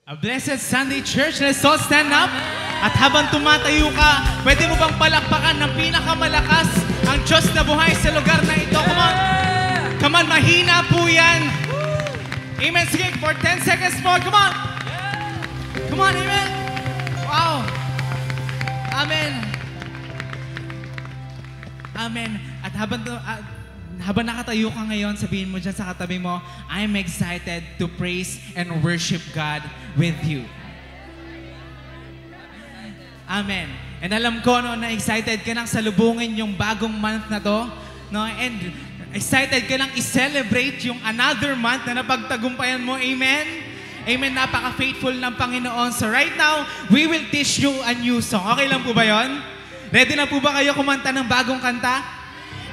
A blessed Sunday Church. Let's all stand up. At habang tumatayo ka, pwede mo bang palakpakan ng pinakamalakas ang Diyos na buhay sa lugar na ito? Come on. Come on, mahina po yan. Amen. Sige, for 10 seconds more. Come on. Come on, amen. Wow. Amen. Amen. At habang nakatayo ka ngayon, sabihin mo dyan sa katabi mo, I'm excited to praise and worship God with you. Amen. And alam ko no, na excited ka nang salubungin yung bagong month na to. No? And excited ka nang i-celebrate yung another month na napagtagumpayan mo. Amen? Amen. Napaka-faithful ng Panginoon. So right now, we will teach you a new song. Okay lang po ba yon? Ready na po ba kayo kumanta ng bagong kanta?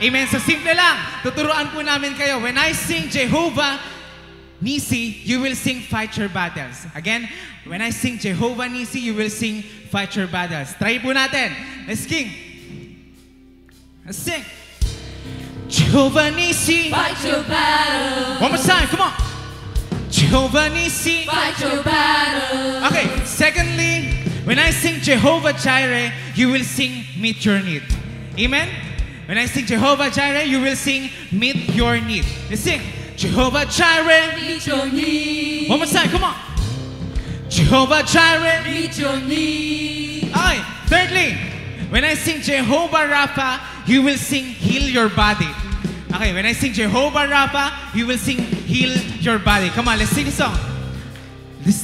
Amen. So simple lang. Tuturuan po namin kayo. When I sing Jehovah Nisi, you will sing Fight Your Battles. Again, when I sing Jehovah Nisi, you will sing Fight Your Battles. Try po natin. Let's sing. Let's sing. Jehovah Nisi, fight your battle. one more time, come on. Jehovah Nisi, Fight your battle. okay, secondly, when I sing Jehovah Jireh, you will sing Meet Your Need. Amen? When I sing Jehovah Jireh, you will sing Meet Your Need. Let's sing. Jehovah Jireh. Meet your need. One more time, come on. Jehovah Jireh. Meet your need. Okay, thirdly, when I sing Jehovah Rapha, you will sing Heal Your Body. Okay, when I sing Jehovah Rapha, you will sing Heal Your Body. Come on, let's sing this song. Let's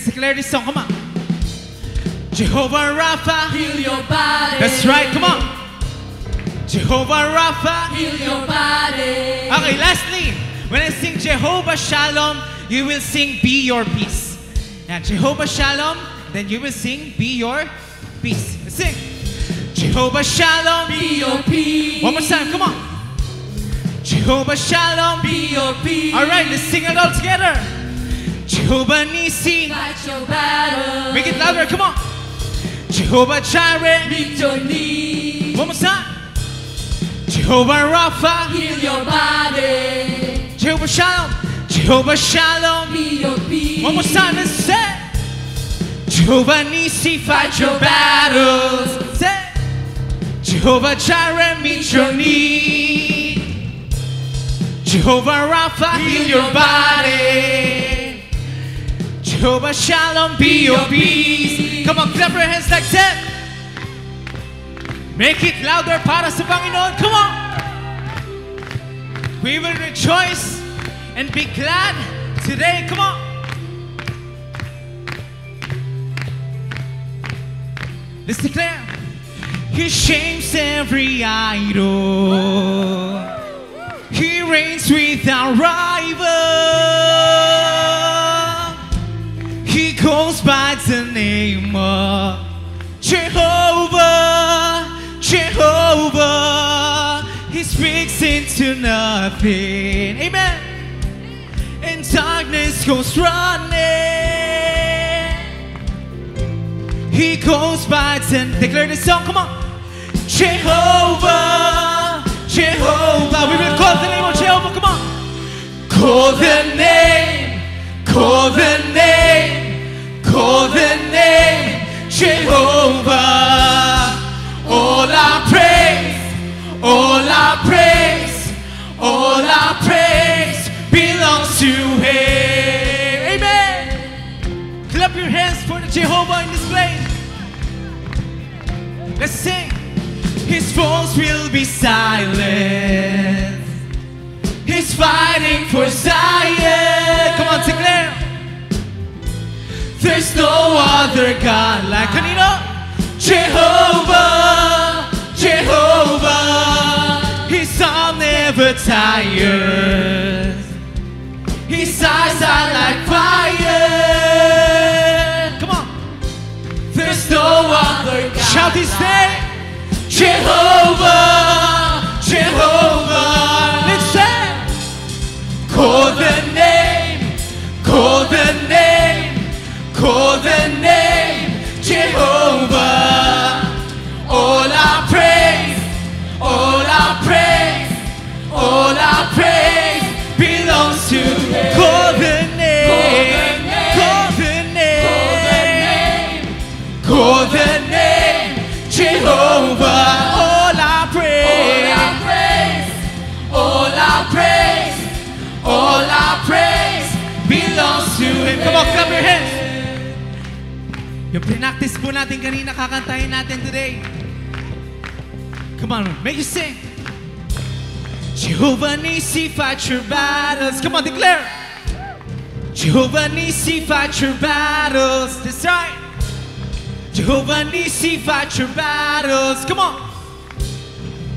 declare this song, come on. Jehovah Rapha. Heal your body. That's right, come on. Jehovah Rapha. Heal your body. Okay, lastly, when I sing Jehovah Shalom, you will sing Be Your Peace. Now, Jehovah Shalom, then you will sing Be Your Peace. Let's sing. Jehovah Shalom. Be your peace. One more time, come on. Jehovah Shalom. Be your peace. All right, let's sing it all together. Jehovah Nisi. Fight your battle. Make it louder, come on. Jehovah Jireh. Meet your need. One more time. Jehovah Rapha. Heal your body. Jehovah Shalom. Jehovah Shalom. Be your peace. One more time, let's say. Jehovah Nisi, fight your battles. Say. Jehovah Jireh, meet your need. Jehovah Rapha, heal your body. Jehovah Shalom, be your peace. Come on, clap your hands like that. Make it louder para sa Panginoon. Come on. We will rejoice and be glad today. Come on. Let's declare. He shames every idol. He reigns without rival. He goes by the name of Jehovah, Jehovah. He speaks into nothing. Amen. And darkness goes running. He goes by and declare this song. Come on. Jehovah, Jehovah. We will call the name of Jehovah. Come on. Call the name, call the name, call the name, Jehovah. All our praise, all our praise, all our praise belongs to Him. Amen. Clap your hands for the Jehovah in this place. Let's sing. His foes will be silent. He's fighting for Zion. Come on, declare. There's no other God like kanino? Jehovah, Jehovah. His arm never tires. His eyes are like fire. Come on. There's no other God. Shout his name. Jehovah, Jehovah. Let's say. Call the name, call the name, call the name, Jehovah. All our praise, all our praise, all our praise belongs to Him. Call the name, call the name. belongs to Him. Come on, clap your hands. Yung practice po natin kanina, kakantahin natin today. Come on, make you sing. Jehovah Nissi, fight your battles. Come on, declare. Jehovah Nissi, fight your battles. That's right. Jehovah Nissi, fight your battles. Come on.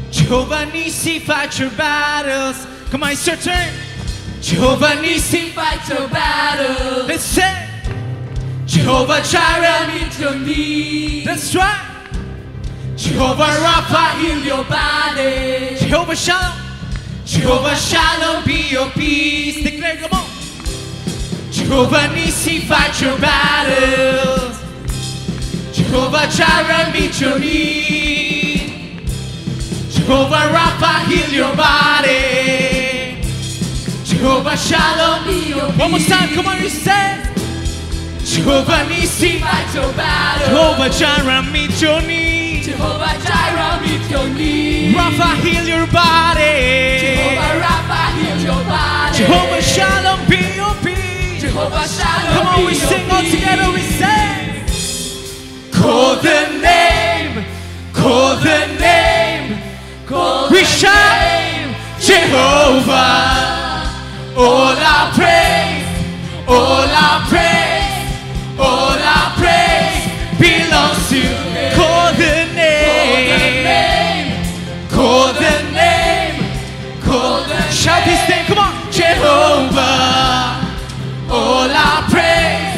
Jehovah Nissi, fight your battles. Come on, it's your turn. Jehovah Nissi, fight your battle. let's say. Jehovah Jireh, meet your needs. that's right. Jehovah Rapha, Heal your body. Jehovah Shalom. Jehovah Shalom, be your peace. Declare, come on. Jehovah Nissi, fight your battles. Jehovah Jireh, meet your need. Jehovah Rapha, heal your body. Jehovah Shalom, Be your one more time, come on, you say. Jehovah Nissi, fight your battle. Jehovah Jireh, meet your need. Jehovah Jireh, meet your needs. Rapha, heal your body. Jehovah Rapha, heal your body. Jehovah Shalom, be your peace. Jehovah Shalom, Come on, be we your sing all peace. together, we sing. Call the name, call the name. Call We the shout name. Jehovah. All our praise, all our praise, all our praise belongs to you. Call the name, call the name, call the name. Shout His name, come on. Jehovah. All our praise,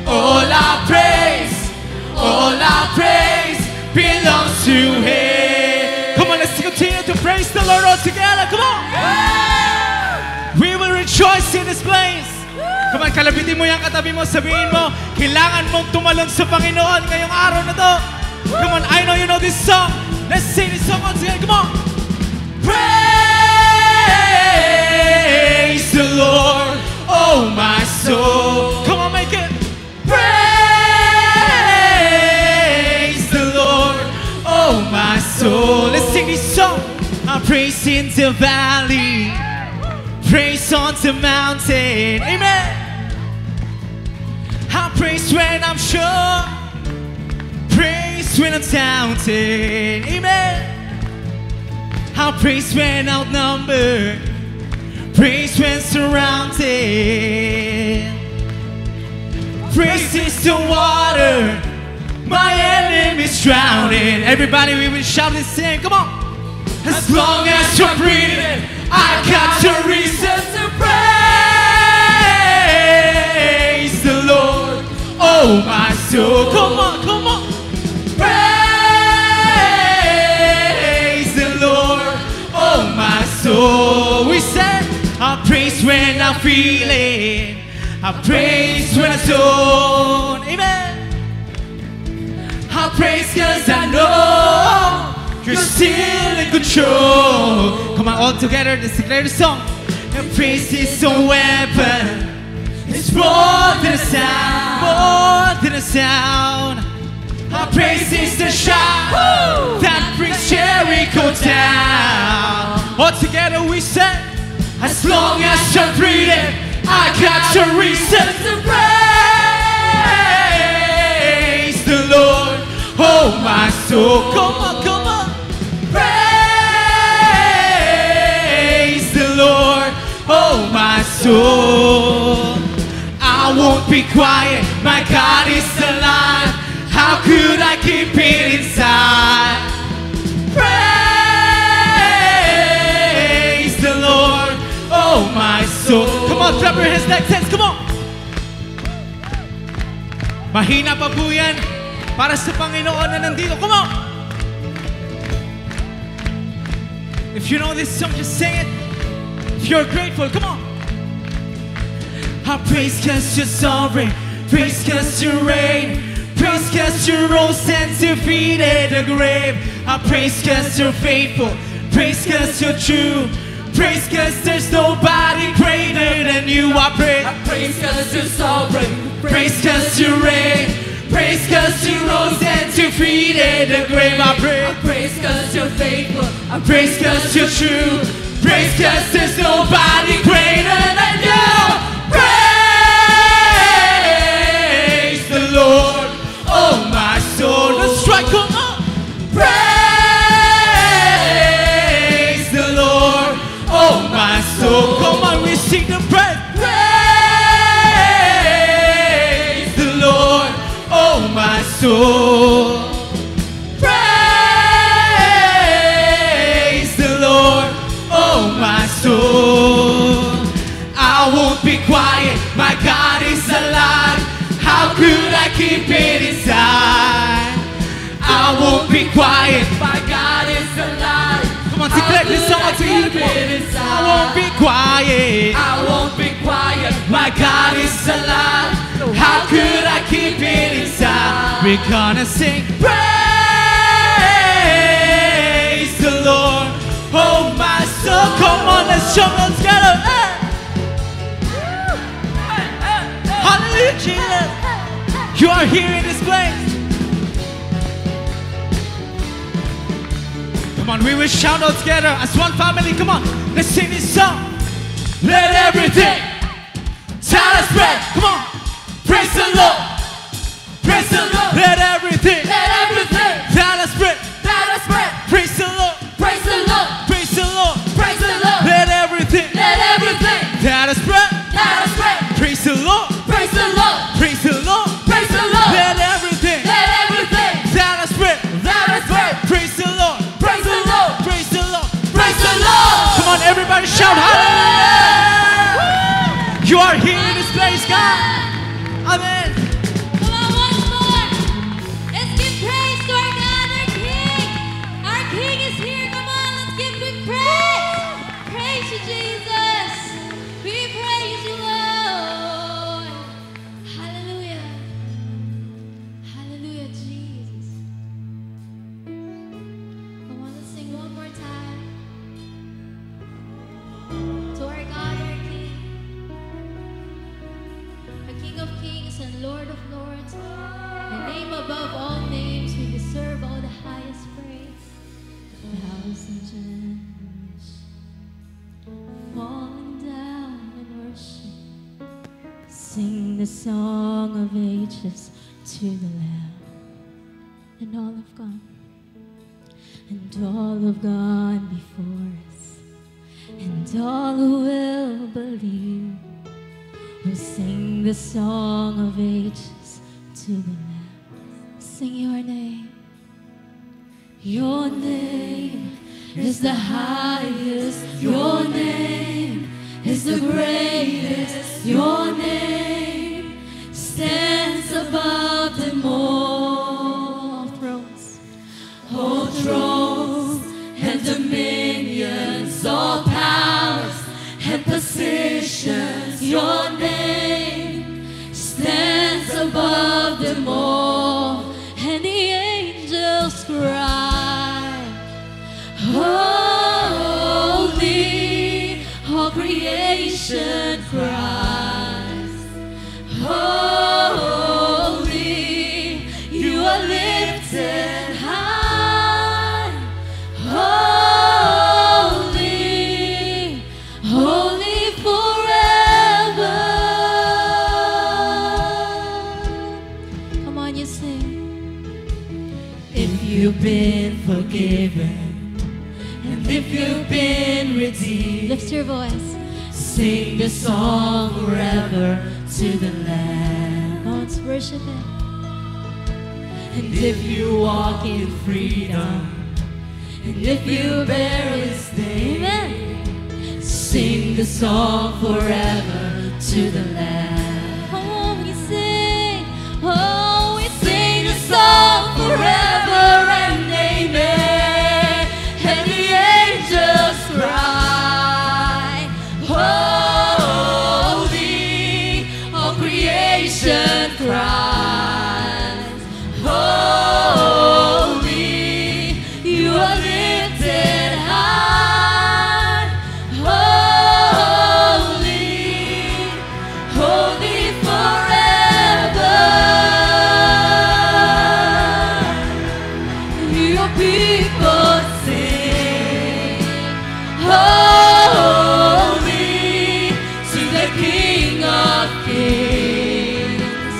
all our praise, all our praise belongs to Him. Come on, let's continue to praise the Lord all together. Come on. We will rejoice in this place. Come on, kalabitin mo yung katabi mo, sabihin mo, kailangan mong tumalon sa Panginoon ngayong araw na to. Come on, I know you know this song. Let's sing this song all together. Come on. Praise the Lord, oh my soul. Come on, make it. Praise the Lord, oh my soul. Let's sing this song. I praise in the valley, praise on the mountain. Amen. I praise when I'm sure, praise when I'm doubted. Amen. I praise when outnumbered, praise when surrounded. Praise is the water my enemies drowning. Everybody, we will shout and sing. Come on. As long as you're breathing, I got your reason to praise the Lord, oh my soul. Come on, come on. Praise the Lord, oh my soul. We said, I praise when I'm feeling, I praise when I'm stoned. Amen. I praise cause I know you're still in control. Come on, all together, let's declare the song. And praise is a weapon. It's more than a sound, more than a sound. Our praise is the shout that brings Jericho down. All together we say, as long as you're breathing, I got your reason to praise the Lord, oh my soul. Come on, come on. Praise the Lord, oh my soul. I won't be quiet, my God is alive. How could I keep it inside? Praise the Lord, oh my soul. Come on, clap your hands like this, come on. Mahina pa po yan para sa Panginoon na nandito. Come on. If you know this song, just sing it. If you're grateful, come on. I praise cause you're sovereign, praise cause you reign, praise cause you rose and defeated the grave. I praise cause you're faithful, praise cause you're true, praise cause there's nobody greater than you. I Praise cause you're sovereign. praise cause you reign, praise cause you rose and defeated the grave. I Praise cause you're faithful. praise cause you're true, praise cause there's nobody greater than you. Praise soul. Praise the Lord, oh my soul. I won't be quiet, my God is alive. How could I keep it inside? I won't be quiet, My God is alive. come on, declare this song out to you. Come on. I won't be quiet, I won't be quiet. my God is alive. How could I keep it inside? We're gonna sing praise the Lord, oh my soul. Come on, let's jump all together. Hallelujah, Jesus. You are here in this place. Come on, we will shout out together as one family. Come on, let's sing this song. Let everything tell us spread. Come on, praise the Lord. Praise the Lord. Let everything Let everything tell us spread. that is spread. Praise the Lord. Praise the Lord. Praise the Lord. Praise the Lord. Let everything Let everything tell us spread. that is spread. Praise the Lord. Praise the Lord. Praise the Lord. Praise the Lord. Let everything Let everything tell us spread. that is spread. Praise the Lord. Praise the Lord. Praise the Lord. Praise the Lord. Come on, everybody shout hallelujah! You are here in this place, God. Amen. Come on, once more. Let's give praise to our God, our King. Our King is here. Come on, let's give him praise. Praise you, Jesus. We praise you, Lord. Hallelujah. Hallelujah, Jesus. I want to sing one more time. To our God, our King. The King of Kings and Lord of Lords, the name above all names, we deserve all the highest praise. 1,000 generations falling down in worship, sing the song of ages to the Lamb, and all have gone, and all have gone before us, and all who will believe. We'll sing the song of ages to the Lamb. Sing your name. Your name is the highest. Your name is the greatest. Your name stands above them all thrones. All thrones and dominions, all powers and positions. Your name stands above them all, and the angels cry, holy, all creation cries, holy, you are lifted high, holy, holy forever. Come on, you sing. If you've been forgiven, and if you've been redeemed, lift your voice. Sing the song forever to the Lamb. Oh, let's worship Him. And if you walk in freedom, and if you bear His name, amen, sing the song forever to the Lamb. Oh, we sing, oh, we sing the song forever and amen. And the angels cry, holy, all creation cries, holy, you are lifted high, holy, holy forever. Your people sing, holy, to the King of Kings.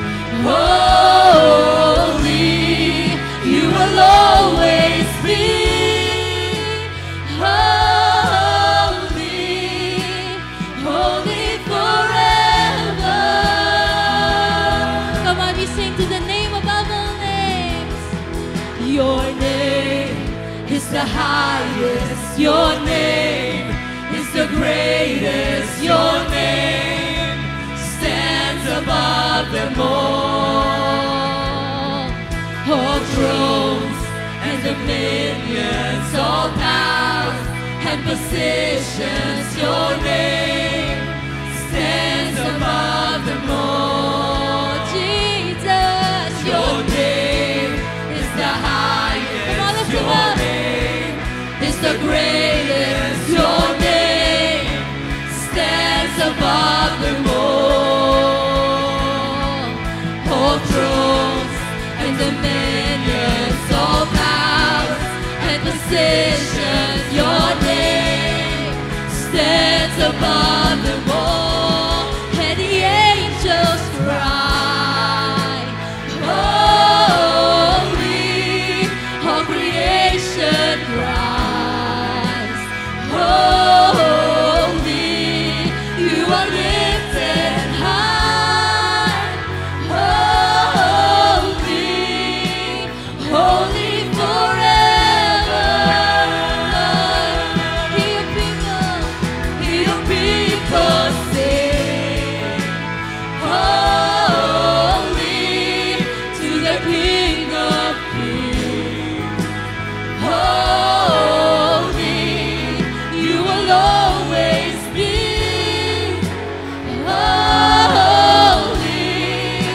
the highest. Your name is the greatest. Your name stands above them all. All thrones and dominions, all powers and positions. Your name stands above them all. Jesus, your name is the highest. Come on, lift him Your up. name is the greatest. Your name stands above them all. All thrones and dominions, all powers and positions. Your name stands above them all. And the angels cry, holy. All creation cries, holy. You are lifted high, holy, holy forever. Hear people sing, holy to the King of Kings. Holy, you will always be. Holy,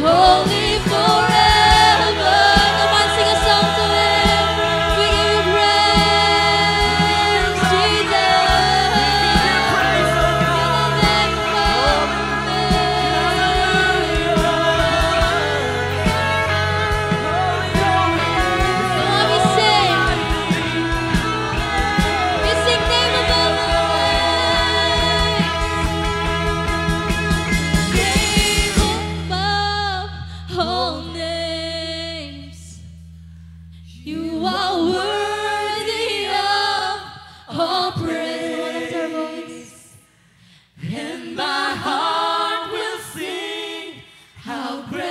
holy forever. Come on, sing a song to Him. We give you praise, We sing name above all names. You are worthy of all praise. And my heart will sing how great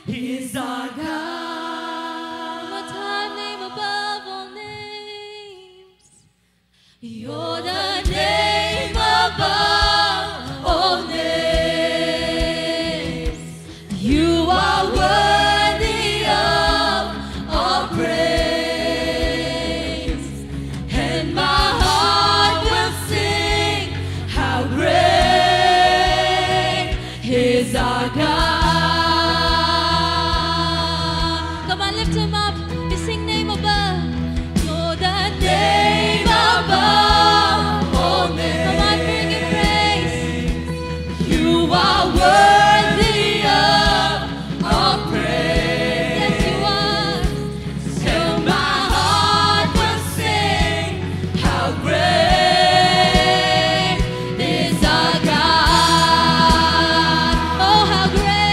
is our God. One more time, name above all names. You're the name above all names. You are worthy of all praise. And my heart will sing how great is our God. Come on, lift him up. We sing name above. You're the Name above all names. Come on, bring him praise. You are worthy of all praise. Yes, you are. And my heart will sing how great is our God. Oh, how great.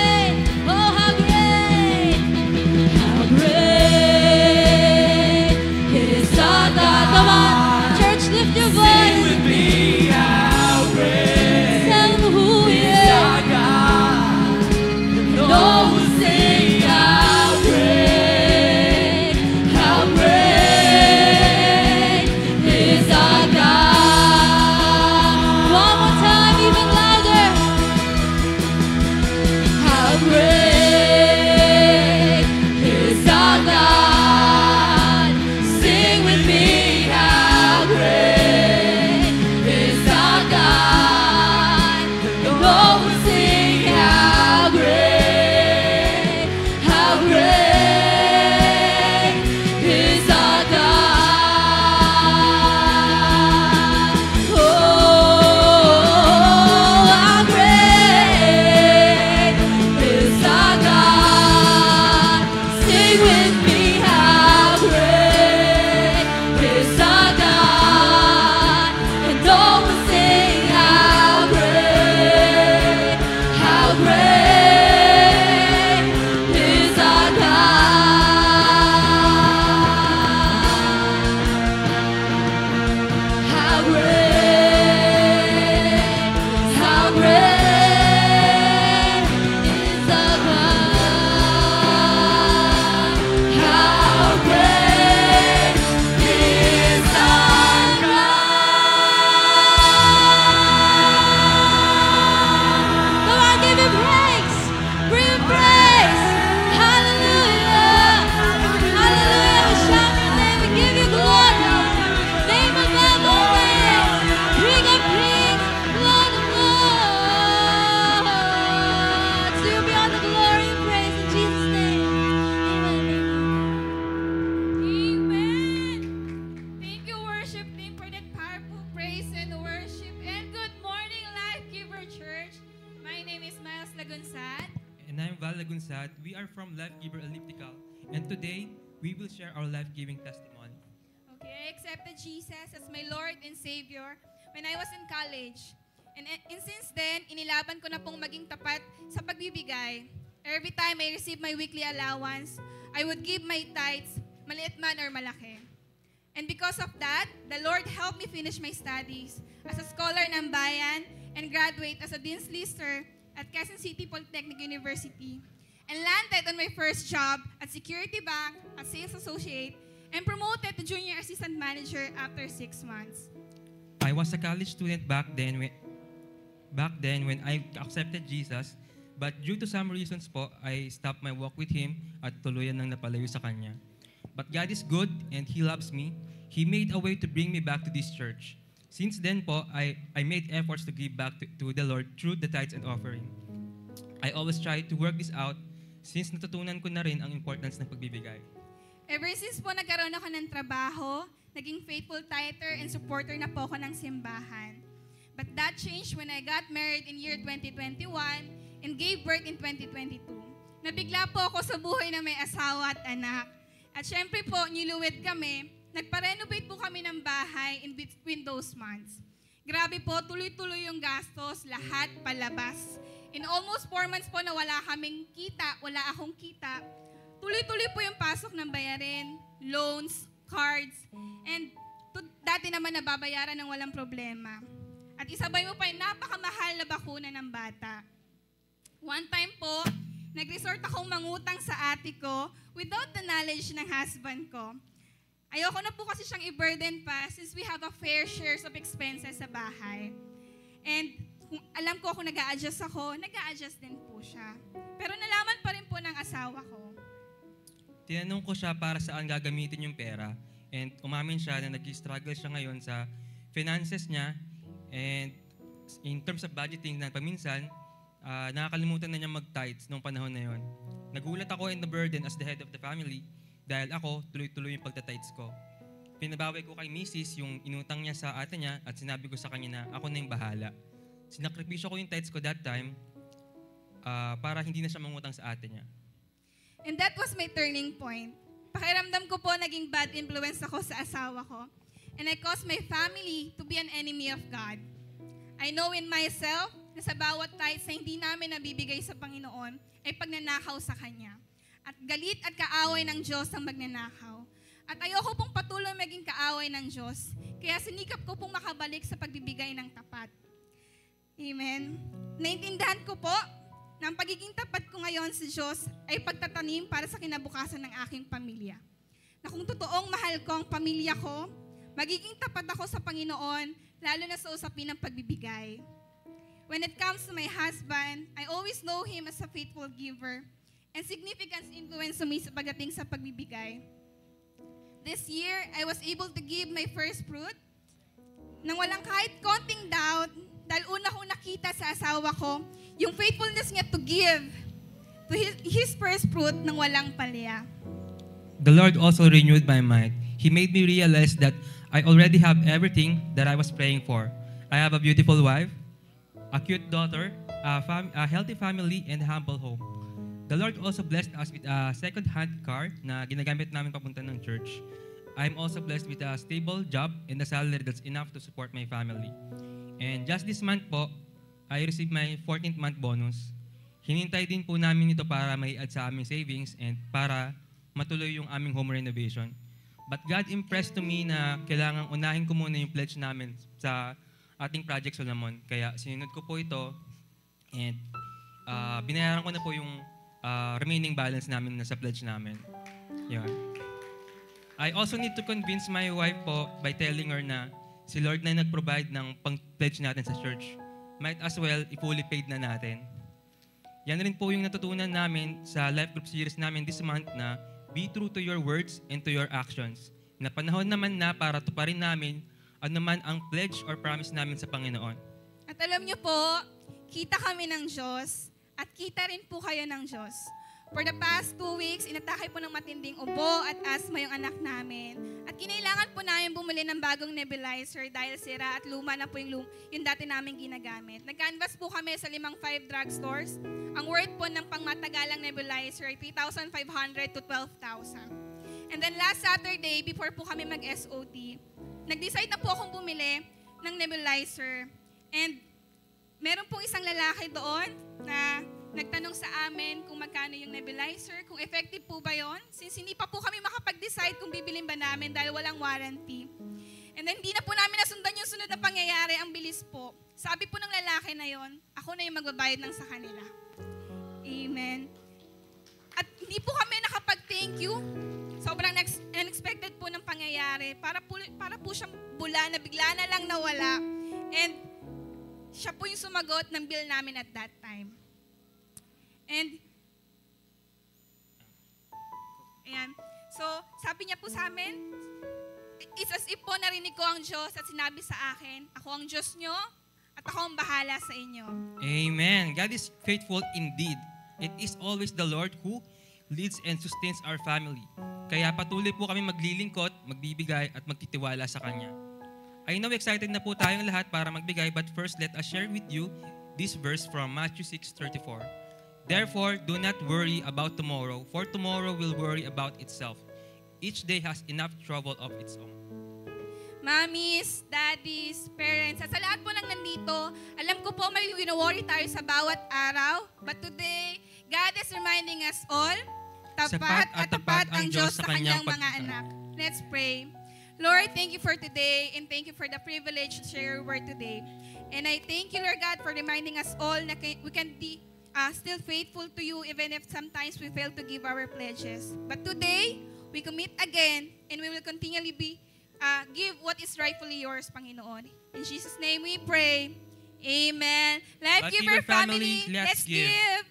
My name is Miles Lagunsat. And I'm Val Lagunsat. We are from Life Giver Elliptical. And today, we will share our life-giving testimony. Okay, I accepted Jesus as my Lord and Savior when I was in college. And since then, inilaban ko na pong maging tapat sa pagbibigay. Every time I receive my weekly allowance, I would give my tithes, maliit man or malaki. And because of that, the Lord helped me finish my studies as a scholar ng bayan and graduate as a Dean's Lister at Quezon City Polytechnic University and landed on my first job at Security Bank as sales associate and promoted to junior assistant manager after 6 months. I was a college student back then when I accepted Jesus, but due to some reasons po, I stopped my walk with Him at tuluyan nang napalayo sa Kanya. But God is good and He loves me. He made a way to bring me back to this church. Since then po, I made efforts to give back to the Lord through the tithes and offering. I always try to work this out since natutunan ko na rin ang importance ng pagbibigay. Ever since po nagkaroon ako ng trabaho, naging faithful tither and supporter na po ako ng simbahan. But that changed when I got married in year 2021 and gave birth in 2022. Nabigla po ako sa buhay na may asawa at anak. At syempre po, niluwid kami, nagpa-renovate po kami ng bahay in between those months. Grabe po, tuloy-tuloy yung gastos, lahat palabas. In almost 4 months po na wala kaming kita, wala akong kita, tuloy-tuloy po yung pasok ng bayarin, loans, cards, and dati naman nababayaran ng walang problema. At isabay mo pa yung napakamahal na bakuna ng bata. One time po, nag-resort akong mangutang sa ate ko without the knowledge ng husband ko. Ayoko na po kasi siyang i-burden pa since we have a fair shares of expenses sa bahay. And kung alam ko kung nag-a-adjust ako, nag-a-adjust din po siya. Pero nalaman pa rin po ng asawa ko. Tinanong ko siya para saan gagamitin yung pera and umamin siya na nag-struggle siya ngayon sa finances niya and in terms of budgeting na paminsan, nakakalimutan na niya mag-tithes noong panahon na yon. Nagulat ako in the burden as the head of the family dahil ako tuloy-tuloy yung pagta-tithes ko. Pinabawi ko kay Mrs. yung inutang niya sa ate niya at sinabi ko sa kanya na ako na yung bahala. Sinakripisyo ko yung tithes ko that time para hindi na siya mangutang sa ate niya. And that was my turning point. Pakiramdam ko po naging bad influence ako sa asawa ko. And I caused my family to be an enemy of God. I know in myself na sa bawat tithes na hindi namin nabibigay sa Panginoon ay pagnanakaw sa Kanya. At galit at kaaway ng Diyos ang magnanakaw. At ayoko pong patuloy maging kaaway ng Diyos. Kaya sinikap ko pong makabalik sa pagbibigay ng tapat. Amen. Naintindihan ko po na ang pagiging tapat ko ngayon sa Diyos ay pagtatanim para sa kinabukasan ng aking pamilya. Na kung totoong mahal ko ang pamilya ko, magiging tapat ako sa Panginoon, lalo na sa usapin ng pagbibigay. When it comes to my husband, I always know him as a faithful giver and significant influence sa me sa pagdating sa pagbibigay. This year, I was able to give my first fruit nang walang kahit konting doubt dahil una kong nakita sa asawa ko yung faithfulness niya to give to his first fruit nang walang palya. The Lord also renewed my mind. He made me realize that I already have everything that I was praying for. I have a beautiful wife, a cute daughter, a healthy family, and a humble home. The Lord also blessed us with a second-hand car na ginagamit namin papunta ng church. I'm also blessed with a stable job and a salary that's enough to support my family. And just this month po, I received my 14th month bonus. Hinintay din po namin ito para may add sa aming savings and para matuloy yung aming home renovation. But God impressed to me na kailangang unahin ko muna yung pledge namin sa ating Project Solomon. Kaya sinunod ko po ito and binayaran ko na po yung remaining balance namin na sa pledge namin. Yun. I also need to convince my wife po by telling her na si Lord na nag-provide ng pang-pledge natin sa church. Might as well, i-fully paid na natin. Yan rin po yung natutunan namin sa life group series namin this month na be true to your words and to your actions. Na panahon naman na para tuparin namin ano man ang pledge or promise namin sa Panginoon. At alam niyo po, kita kami ng Diyos at kita rin po kayo ng Diyos. For the past 2 weeks, inatake po ng matinding ubo at asthma yung anak namin. At kinailangan po namin bumili ng bagong nebulizer dahil sira at luma na po yung dati namin ginagamit. Nag-canvas po kami sa 5 drugstores. Ang worth po ng pangmatagalang nebulizer ay 3,500 to 12,000. And then last Saturday, before po kami mag-SOT, nag-decide na po akong bumili ng nebulizer. And meron pong isang lalaki doon na nagtanong sa amin kung magkano yung nebulizer, kung effective po ba yon. Since hindi pa po kami makapag-decide kung bibilin ba namin dahil walang warranty. And then hindi na po namin nasundan yung sunod na pangyayari, ang bilis po. Sabi po ng lalaki na yon, ako na yung magbabayad ng sa kanila. Amen. At hindi po kami nakapag-thank you. Sobrang unexpected po ng pangyayari. Para po siyang bula na bigla na lang nawala. And siya po yung sumagot ng bill namin at that time. And, ayan. So, sabi niya po sa amin, it's as if po narinig ko ang Diyos at sinabi sa akin, ako ang Diyos nyo at ako ang bahala sa inyo. Amen. God is faithful indeed. It is always the Lord who leads and sustains our family. Kaya patuloy po kami maglilingkod, magbibigay at magtitiwala sa Kanya. I know excited na po tayong lahat para magbigay, but first let us share with you this verse from Matthew 6:34. Therefore, do not worry about tomorrow, for tomorrow will worry about itself. Each day has enough trouble of its own. Mommies, daddies, parents, at sa lahat po ng nandito, alam ko po may wino-worry tayo sa bawat araw, but today, God is reminding us all, tapat at tapat ang Diyos sa Kanyang mga anak. Let's pray. Lord, thank you for today, and thank you for the privilege to share your word today. And I thank you, Lord God, for reminding us all na we can be still faithful to you even if sometimes we fail to give our pledges. But today, we commit again and we will continually give what is rightfully yours, Panginoon. In Jesus' name we pray. Amen. Life Giver family, let's give.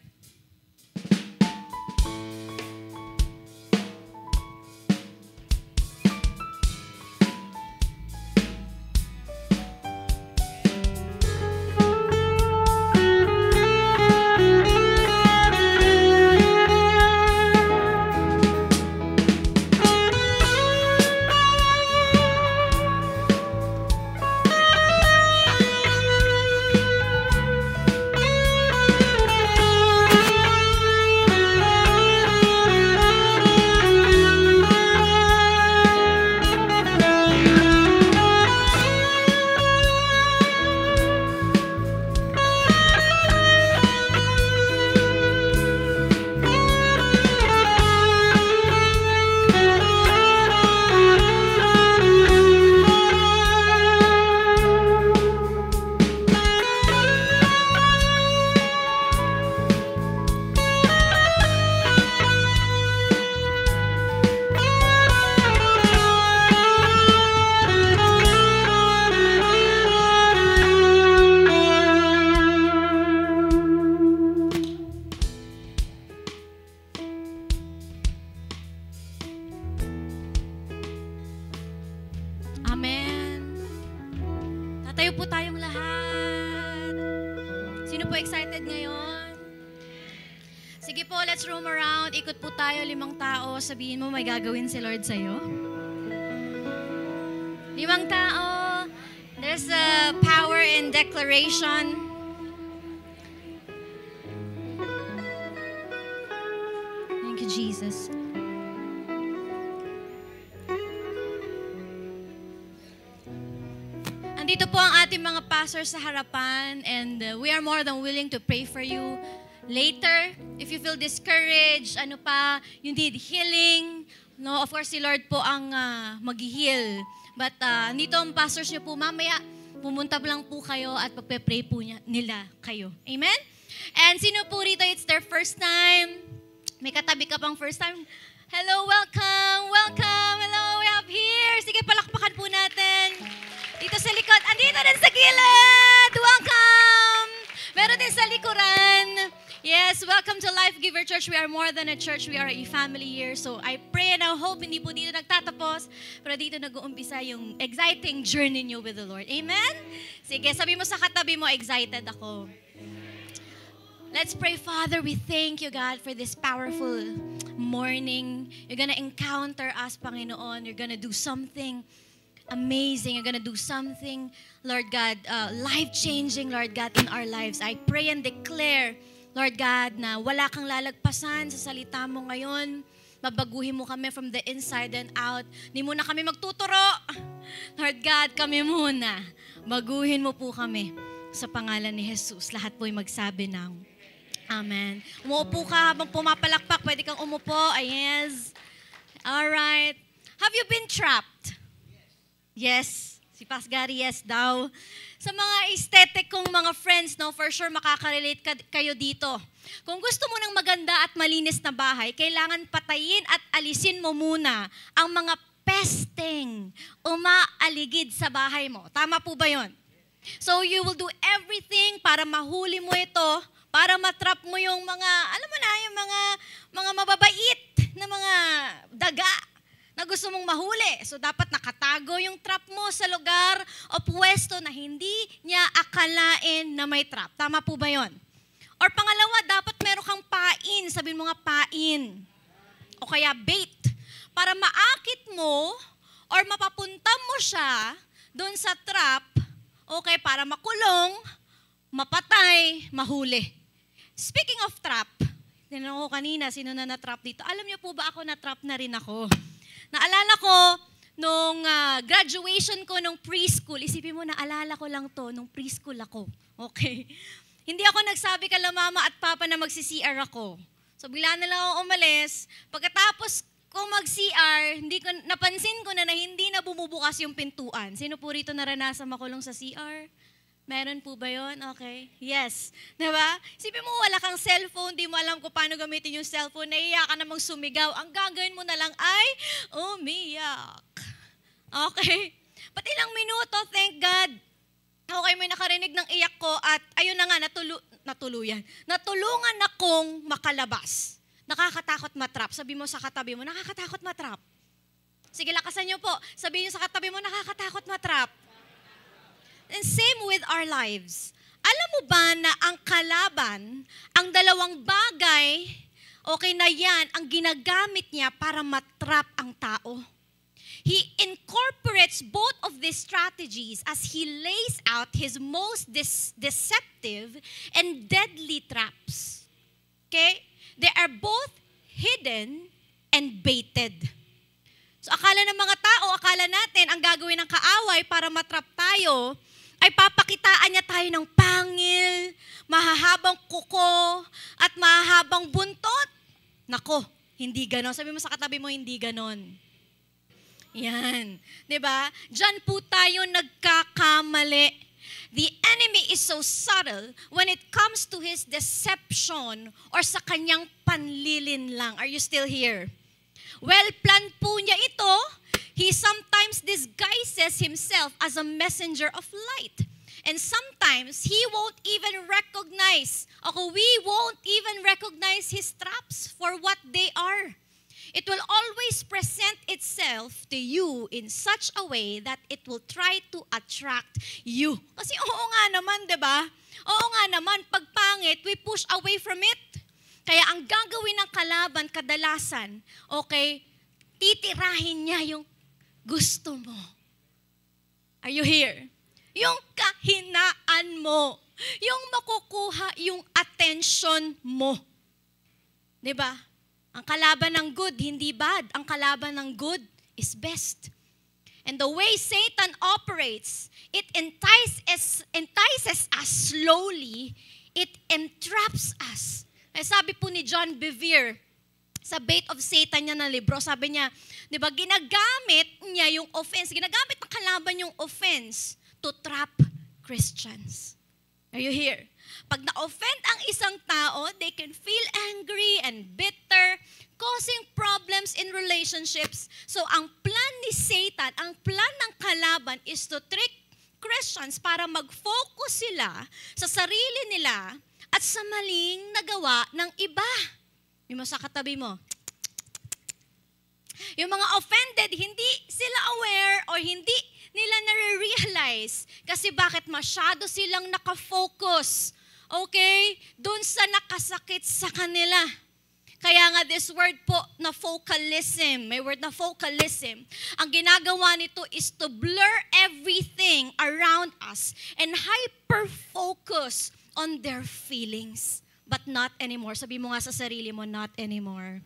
Tatayo po tayong lahat. Sino po excited ngayon? Sige po, let's roam around. Ikot po tayo, 5 tao. Sabihin mo, may gagawin si Lord sa'yo. 5 tao. There's a power in declaration. Thank you, Jesus. Andito po ang ating mga pastors sa harapan, and we are more than willing to pray for you later. If you feel discouraged, ano pa, you need healing, no? Of course, si Lord po ang mag-heal. But nito ang pastors niyo po, mamaya pumunta lang po kayo at pagpe-pray po nila kayo. Amen? And sino po rito, it's their first time? May katabi ka pang first time? Hello, welcome, welcome. Hello, we have here. Sige, palakpakan po natin. Dito sa likod. Andito din sa gilid. Welcome. Meron din sa likuran. Yes, welcome to Life Giver Church. We are more than a church. We are a family here. So I pray and I hope hindi po dito nagtatapos, pero dito nag-uumpisa yung exciting journey niyo with the Lord. Amen? Sige, sabi mo sa katabi mo, excited ako. Let's pray. Father, we thank you, God, for this powerful morning. You're gonna encounter us, Panginoon. You're gonna do something amazing. You're gonna do something, Lord God, life-changing, Lord God, in our lives. I pray and declare, Lord God, na wala kang lalagpasan sa salita mo ngayon. Mabaguhin mo kami from the inside and out. Di muna kami magtuturo. Lord God, kami muna. Baguhin mo po kami sa pangalan ni Jesus. Lahat po'y magsabi ng Amen. Umuupo ka habang pumapalakpak. Pwede kang umupo. Yes. Alright. Have you been trapped? Yes. Si Pas Gary, yes daw. Sa mga aesthetic kong mga friends, no, for sure makaka-relate kayo dito. Kung gusto mo ng maganda at malinis na bahay, kailangan patayin at alisin mo muna ang mga pesteng umaaligid sa bahay mo. Tama po ba yun? So you will do everything para mahuli mo ito, para matrap mo yung mga, alam mo na, yung mga mababait na mga daga na gusto mong mahuli. So dapat nakatago yung trap mo sa lugar o pwesto na hindi niya akalain na may trap. Tama po ba yun? Or pangalawa, dapat meron kang pain. Sabihin mo nga pain. O kaya bait. Para maakit mo or mapapunta mo siya doon sa trap, okay, para makulong, mapatay, mahuli. Speaking of trap, tinanong ko kanina, sino na na-trap dito? Alam niyo po ba ako na-trap na rin ako? Naalala ko, nung graduation ko nung preschool, isipin mo, naalala ko lang to, nung preschool ako. Okay. Hindi ako nagsabi kala mama at papa na magsi-CR ako. So bigla na lang ako umalis. Pagkatapos kung mag-CR, napansin ko na hindi na bumubukas yung pintuan. Sino po rito naranasan makulong sa CR? Meron po ba yun? Okay. Yes. Diba? Isipin mo, wala kang cellphone, di mo alam kung paano gamitin yung cellphone, naiiyak ka namang sumigaw. Ang gagawin mo na lang ay umiyak. Okay. But ilang minuto, thank God, okay, may nakarinig ng iyak ko at ayun na nga, natulungan akong makalabas. Nakakatakot matrap. Sabi mo sa katabi mo, nakakatakot matrap. Sige, lakasan niyo po. Sabihin niyo sa katabi mo, nakakatakot matrap. And same with our lives. Alam mo ba na ang kalaban, ang dalawang bagay, okay na yan, ang ginagamit niya para matrap ang tao? He incorporates both of these strategies as he lays out his most deceptive and deadly traps. Okay? They are both hidden and baited. So akala ng mga tao, akala natin ang gagawin ng kaaway para matrap tayo ay papakitaan niya tayo ng pangil, mahahabang kuko, at mahahabang buntot. Nako, hindi ganon. Sabi mo sa katabi mo, hindi ganon. Yan. Diba? Diyan po tayo nagkakamali. The enemy is so subtle when it comes to his deception or sa kanyang panlilin lang. Are you still here? Well, plan po niya ito. He sometimes disguises himself as a messenger of light. And sometimes he won't even recognize, we won't even recognize his traps for what they are. It will always present itself to you in such a way that it will try to attract you. Kasi oo nga naman, diba? Oo nga naman, pag pangit, we push away from it. Kaya ang gagawin ng kalaban kadalasan, okay, titirahin niya yung gusto mo. Are you here? Yung kahinaan mo. Yung makukuha yung attention mo. Diba? Ang kalaban ng good, hindi bad. Ang kalaban ng good is best. And the way Satan operates, it entices us slowly, it entraps us. Eh, sabi po ni John Bevere, sa Bait of Satan niya na libro, sabi niya, di ba, ginagamit niya yung offense, ginagamit ng kalaban yung offense to trap Christians. Are you here? Pag na-offend ang isang tao, they can feel angry and bitter, causing problems in relationships. So ang plan ni Satan, ang plan ng kalaban is to trick Christians para mag-focus sila sa sarili nila at sa maling nagawa ng iba. Yung sa katabi mo. Yung mga offended, hindi sila aware or hindi nila nare-realize kasi bakit masyado silang nakafocus, okay, dun sa nakasakit sa kanila. Kaya nga this word po na focalism, may word na focalism, ang ginagawa nito is to blur everything around us and hyper-focus on their feelings. But not anymore. Sabi mo nga sa sarili mo, not anymore.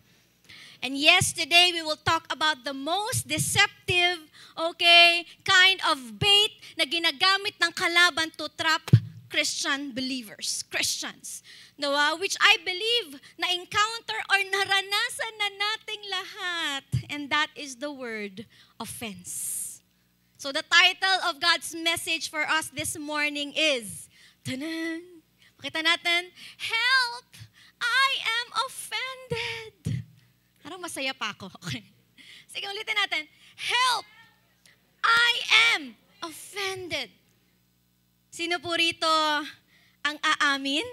And yes, today we will talk about the most deceptive, okay, kind of bait na ginagamit ng kalaban to trap Christian believers, Christians. No, which I believe na encounter or naranasan na nating lahat. And that is the word offense. So the title of God's message for us this morning is, tanan, makita natin, Help! I am offended. Parang masaya pa ako. Okay. Sige, ulitin natin. Help! I am offended. Sino po rito ang aamin?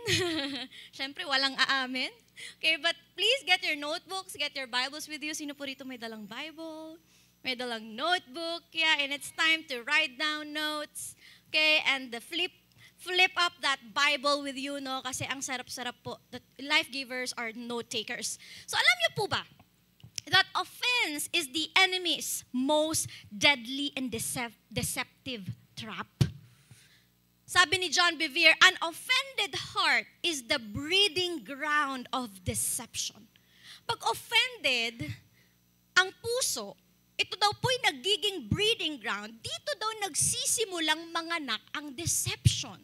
Siyempre, walang aamin. Okay, but please get your notebooks, get your Bibles with you. Sino po rito may dalang Bible? May dalang notebook. Yeah, and it's time to write down notes. Okay, and flip up that Bible with you, no? Kasi ang sarap-sarap po. The life givers are note takers. So alam niyo po ba that offense is the enemy's most deadly and deceptive trap? Sabi ni John Bevere, an offended heart is the breeding ground of deception. Pag offended, ang puso, ito daw po'y nagiging breeding ground, dito daw nagsisimulang manganak ang deception.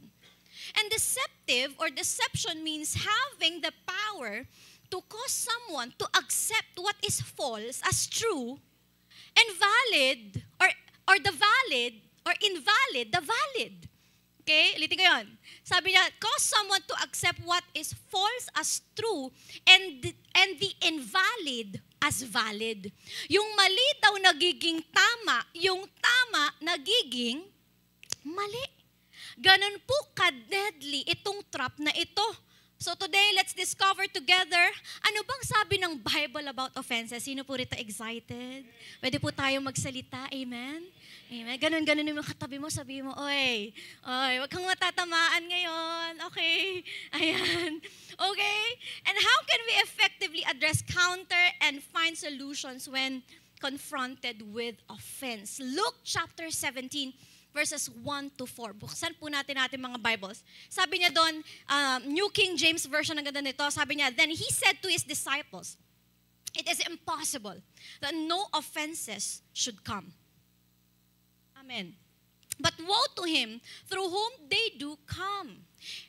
And deceptive or deception means having the power to cause someone to accept what is false as true and valid or the valid or invalid the valid. Okay, ulitin ko yun. Sabi niya, cause someone to accept what is false as true and the invalid as valid. Yung mali daw nagiging tama, yung tama nagiging mali. Ganon po ka-deadly itong trap na ito. So today, let's discover together, ano bang sabi ng Bible about offenses? Sino po rito excited? Pwede po tayo magsalita, amen? Amen. Ganon yung katabi mo, sabi mo, oy, wag kang matatamaan ngayon. Okay? Ayan. Okay? And how can we effectively address, counter, and find solutions when confronted with offense? Luke chapter 17, verses 1 to 4. Buksan po natin mga Bibles. Sabi niya doon, New King James Version, ang ganda nito, sabi niya, then he said to his disciples, it is impossible that no offenses should come. Amen. But woe to him through whom they do come.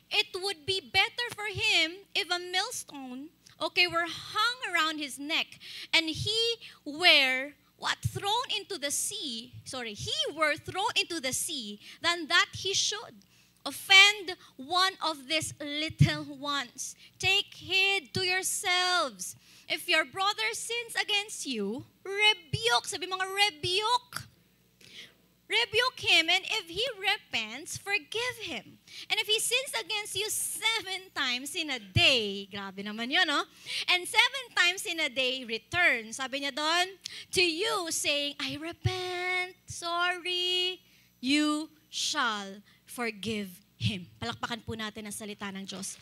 It would be better for him if a millstone, were hung around his neck and he were thrown into the sea, than that he should offend one of these little ones. Take heed to yourselves. If your brother sins against you, rebuke. Sabi mga rebuke. Rebuke him, and if he repents, forgive him. And if he sins against you 7 times in a day, grabe naman yun, no? And 7 times in a day, return. Sabi niya doon, to you, saying, I repent, sorry, you shall forgive him. Palakpakan po natin ang salita ng Diyos.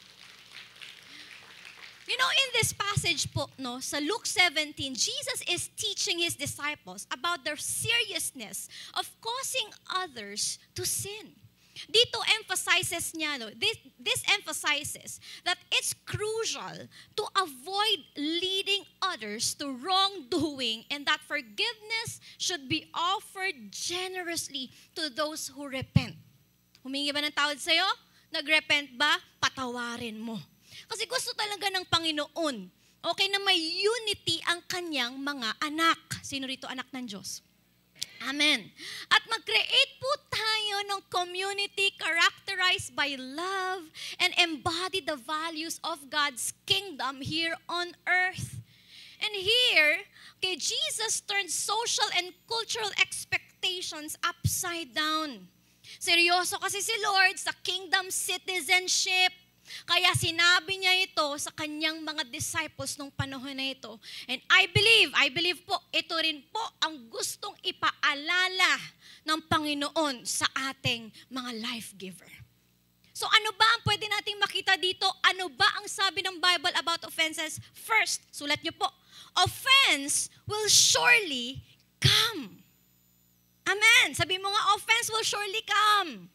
You know, in this passage po, no, sa Luke 17, Jesus is teaching His disciples about the seriousness of causing others to sin. Dito emphasizes niya, no, this emphasizes that it's crucial to avoid leading others to wrongdoing and that forgiveness should be offered generously to those who repent. Humingi ba ng tawad sa'yo? Nagrepent ba? Patawarin mo. Kasi gusto talaga ng Panginoon, na may unity ang kanyang mga anak. Sino rito anak ng Diyos? Amen. At mag-create po tayo ng community characterized by love and embody the values of God's kingdom here on earth. And here, Jesus turned social and cultural expectations upside down. Seryoso kasi si Lord sa kingdom citizenship. Kaya sinabi niya ito sa kanyang mga disciples nung panahon na ito. And I believe po, ito rin po ang gustong ipaalala ng Panginoon sa ating mga life giver. So ano ba ang pwede nating makita dito? Ano ba ang sabi ng Bible about offenses? First, sulat niyo po, offense will surely come. Amen. Sabi mo nga, offense will surely come.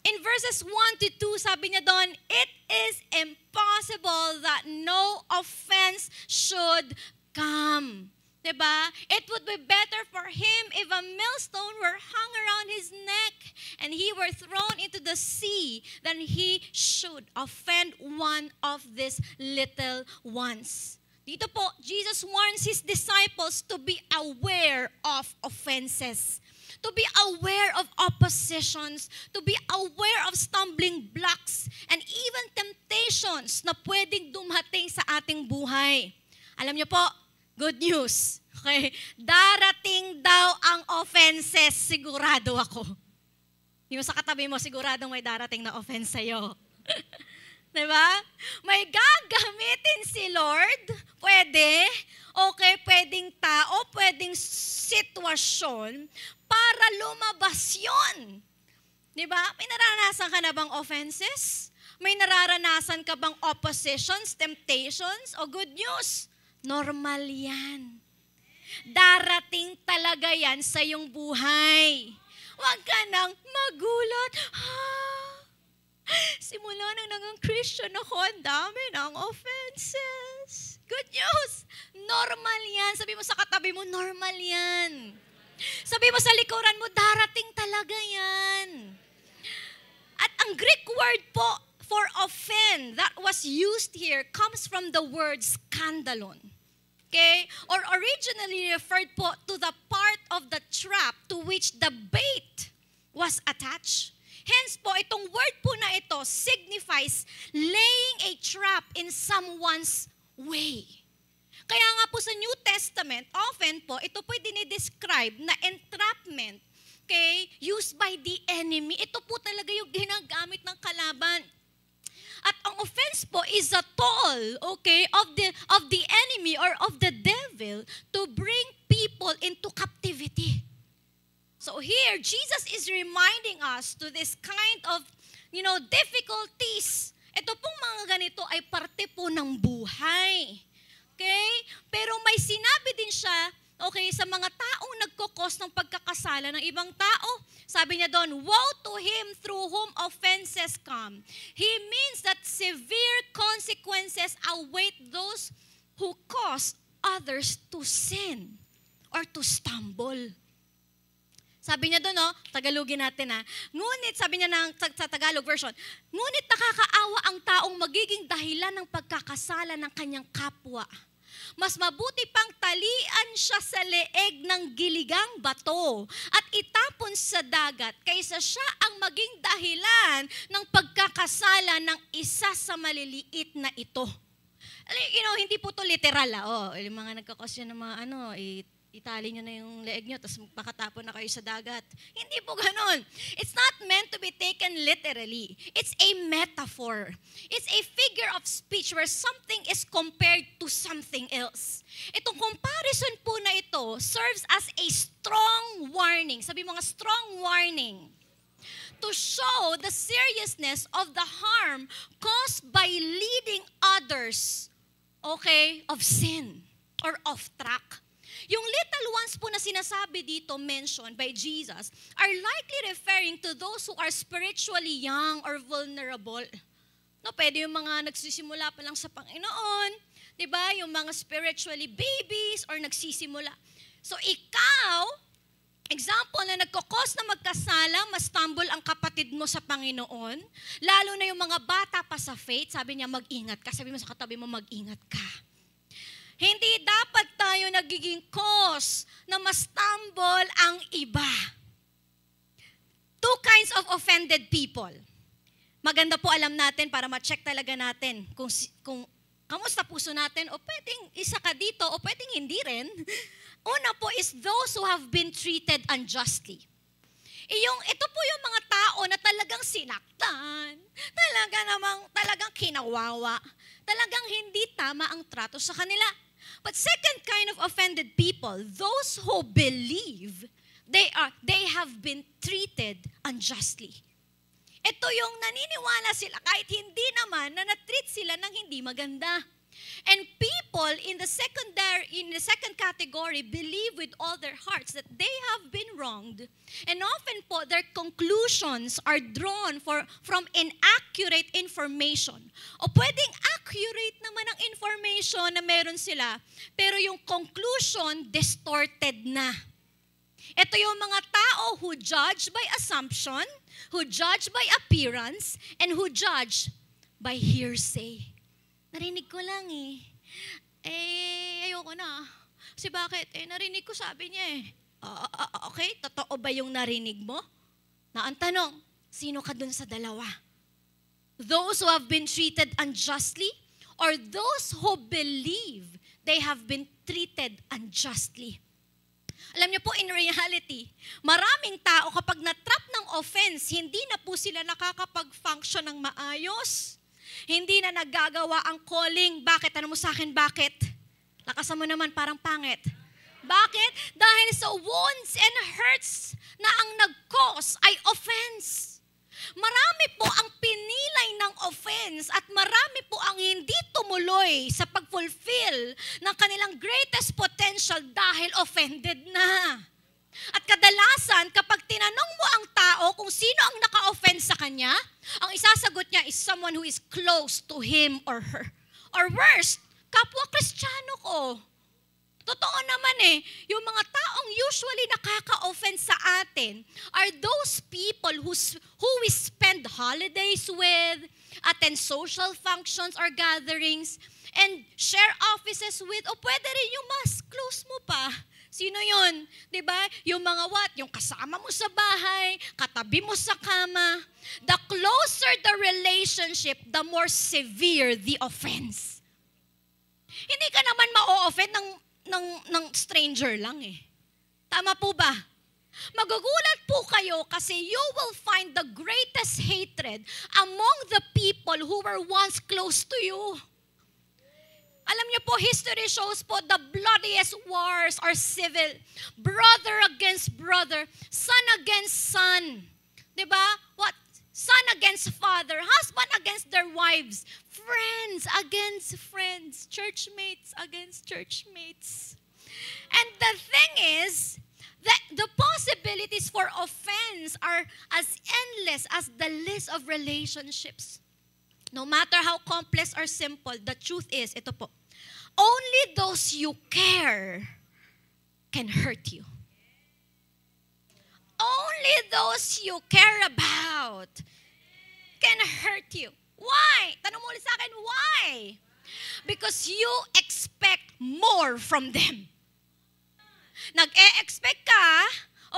In verses 1 to 2, sabi niya doon, it is impossible that no offense should come. Diba? It would be better for him if a millstone were hung around his neck and he were thrown into the sea than he should offend one of these little ones. Dito po, Jesus warns his disciples to be aware of offenses, to be aware of oppositions, to be aware of stumbling blocks, and even temptations na pwedeng dumating sa ating buhay. Alam niyo po, good news. Okay? Darating daw ang offenses, sigurado ako. Yung sa katabi mo, siguradong may darating na offense sa'yo. Diba? May gagamitin si Lord. Pwede. Okay, pwedeng tao, pwedeng sitwasyon para lumabas yun. Diba? May naranasan ka na bang offenses? May nararanasan ka bang oppositions, temptations, o good news? Normal yan. Darating talaga yan sa iyong buhay. Huwag ka nang magulat. Simula nang naging Christian ako, ang dami ng offenses. Good news. Normal yan. Sabi mo sa katabi mo, normal yan. Sabi mo sa likuran mo, darating talaga yan. At ang Greek word po for offend that was used here comes from the word skandalon. Okay? Or originally referred po to the part of the trap to which the bait was attached. Hence po, itong word po na ito signifies laying a trap in someone's way. Kaya nga po sa New Testament, often po, ito po dinidescribe na entrapment, okay, used by the enemy. Ito po talaga yung ginagamit ng kalaban. At ang offense po is a tool, okay, of the enemy or of the devil to bring people into captivity. So here, Jesus is reminding us to this kind of, difficulties. Ito pong mga ganito ay parte po ng buhay. Okay? Pero may sinabi din siya, okay, sa mga taong nagkukos ng pagkakasala ng ibang tao. Sabi niya doon, woe to him through whom offenses come. He means that severe consequences await those who cause others to sin or to stumble. Sabi niya doon, Tagalogin natin ngunit, sabi niya sa Tagalog version, ngunit nakakaawa ang taong magiging dahilan ng pagkakasala ng kanyang kapwa. Mas mabuti pang talian siya sa leeg ng giligang bato at itapon sa dagat kaysa siya ang maging dahilan ng pagkakasala ng isa sa maliliit na ito. Hindi po to literal. Yung mga nagkakasya ng mga itali nyo na yung leeg nyo, tapos magpakatapon na kayo sa dagat. Hindi po ganun. It's not meant to be taken literally. It's a metaphor. It's a figure of speech where something is compared to something else. Itong comparison po na ito serves as a strong warning. Sabi mo nga, strong warning. To show the seriousness of the harm caused by leading others, okay, of sin or off track. Yung little ones po na sinasabi dito, mentioned by Jesus, are likely referring to those who are spiritually young or vulnerable. Pwede yung mga nagsisimula pa lang sa Panginoon, di ba? Yung mga spiritually babies or nagsisimula. So ikaw, example na nagkukos na magkasala, ma-stumble ang kapatid mo sa Panginoon, lalo na yung mga bata pa sa faith, sabi niya, mag-ingat ka. Sabi mo sa katabi mo, mag-ingat ka. Hindi dapat tayo nagiging cause na ma-stumble ang iba. Two kinds of offended people. Maganda po alam natin para ma-check talaga natin kung kamusta puso natin o pwedeng isa ka dito o pwedeng hindi rin. Una po is those who have been treated unjustly. Ito po yung mga tao na talagang sinaktan, talagang kinawawa, talagang hindi tama ang trato sa kanila. But second kind of offended people, those who believe they have been treated unjustly. Ito yung naniniwala sila kahit hindi naman na na-treat sila ng hindi maganda. And people in the second category believe with all their hearts that they have been wronged. And often po, their conclusions are drawn from inaccurate information. O pwedeng accurate naman ang information na meron sila, pero yung conclusion distorted na. Ito yung mga tao who judge by assumption, who judge by appearance, and who judge by hearsay. Narinig ko lang ayoko na. Kasi bakit? Narinig ko, sabi niya okay, totoo ba yung narinig mo? Na ang tanong, sino ka dun sa dalawa? Those who have been treated unjustly or those who believe they have been treated unjustly? Alam niyo po, in reality, maraming tao kapag na-trap ng offense, hindi na po sila nakakapag-function ng maayos. Hindi na naggagawa ang calling. Bakit? Ano mo sa akin, bakit? Lakasan mo naman, parang pangit. Bakit? Dahil sa wounds and hurts na ang nag-cause ay offense. Marami po ang pinilay ng offense at marami po ang hindi tumuloy sa pag-fulfill ng kanilang greatest potential dahil offended na. At kadalasan, kapag tinanong mo ang tao kung sino ang naka-offend sa kanya, ang isasagot niya is someone who is close to him or her. Or worse, kapwa Kristiyano ko. Totoo naman yung mga taong usually nakaka-offend sa atin are those people who we spend holidays with, attend social functions or gatherings, and share offices with, o pwede rin yung mas close mo pa. Sino yun? Diba? Yung mga yung kasama mo sa bahay, katabi mo sa kama. The closer the relationship, the more severe the offense. Hindi ka naman ma-offend ng stranger lang Tama po ba? Magugulat po kayo kasi you will find the greatest hatred among the people who were once close to you. Alam niyo po, history shows po the bloodiest wars are civil. Brother against brother, son against son. Diba? What? Son against father, husband against their wives, friends against friends, churchmates against churchmates. And the thing is, that the possibilities for offense are as endless as the list of relationships. No matter how complex or simple, the truth is, ito po, only those you care can hurt you. Only those you care about can hurt you. Why? Tanong mo ulit sa akin, why? Because you expect more from them. Nag-e-expect ka,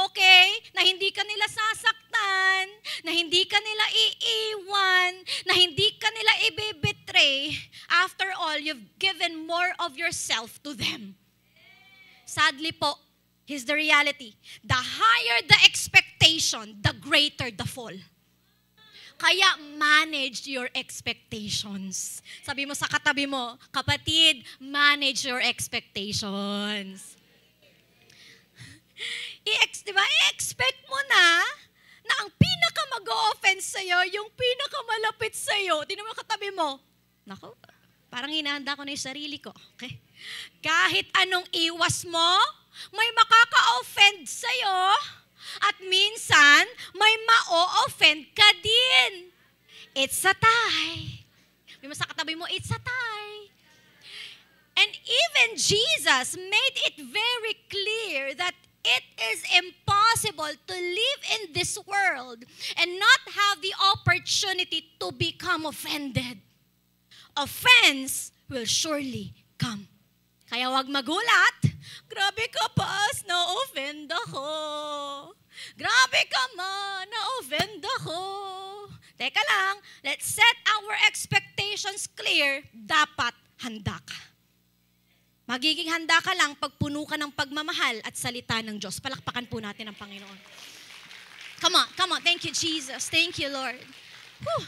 okay, na hindi ka nila sasaktan, na hindi ka nila iiwan, na hindi ka nila ibibetray. After all, you've given more of yourself to them. Sadly po, here's the reality. The higher the expectation, the greater the fall. Kaya manage your expectations. Sabi mo sa katabi mo, kapatid, manage your expectations. Diba? I-expect mo na ang pinaka mag-o-offense sa'yo, yung pinaka malapit sa'yo. Tingnan mo katabi mo. Naku, parang hinahanda ko na yung sarili ko. Okay? Kahit anong iwas mo, may makaka-offend sa'yo. At minsan, may ma-o-offend ka din. It's a tie. May sa katabi mo, it's a tie. And even Jesus made it very clear that it is impossible to live in this world and not have the opportunity to become offended. Offense will surely come. Kaya wag magulat. Grabe ka, Pas, na-offend ako. Grabe ka ma, na-offend ako. Teka lang, let's set our expectations clear. Dapat handa ka. Magiging handa ka lang pag puno ka ng pagmamahal at salita ng Diyos. Palakpakan po natin ang Panginoon. Come on. Thank you, Jesus. Thank you, Lord. Whew.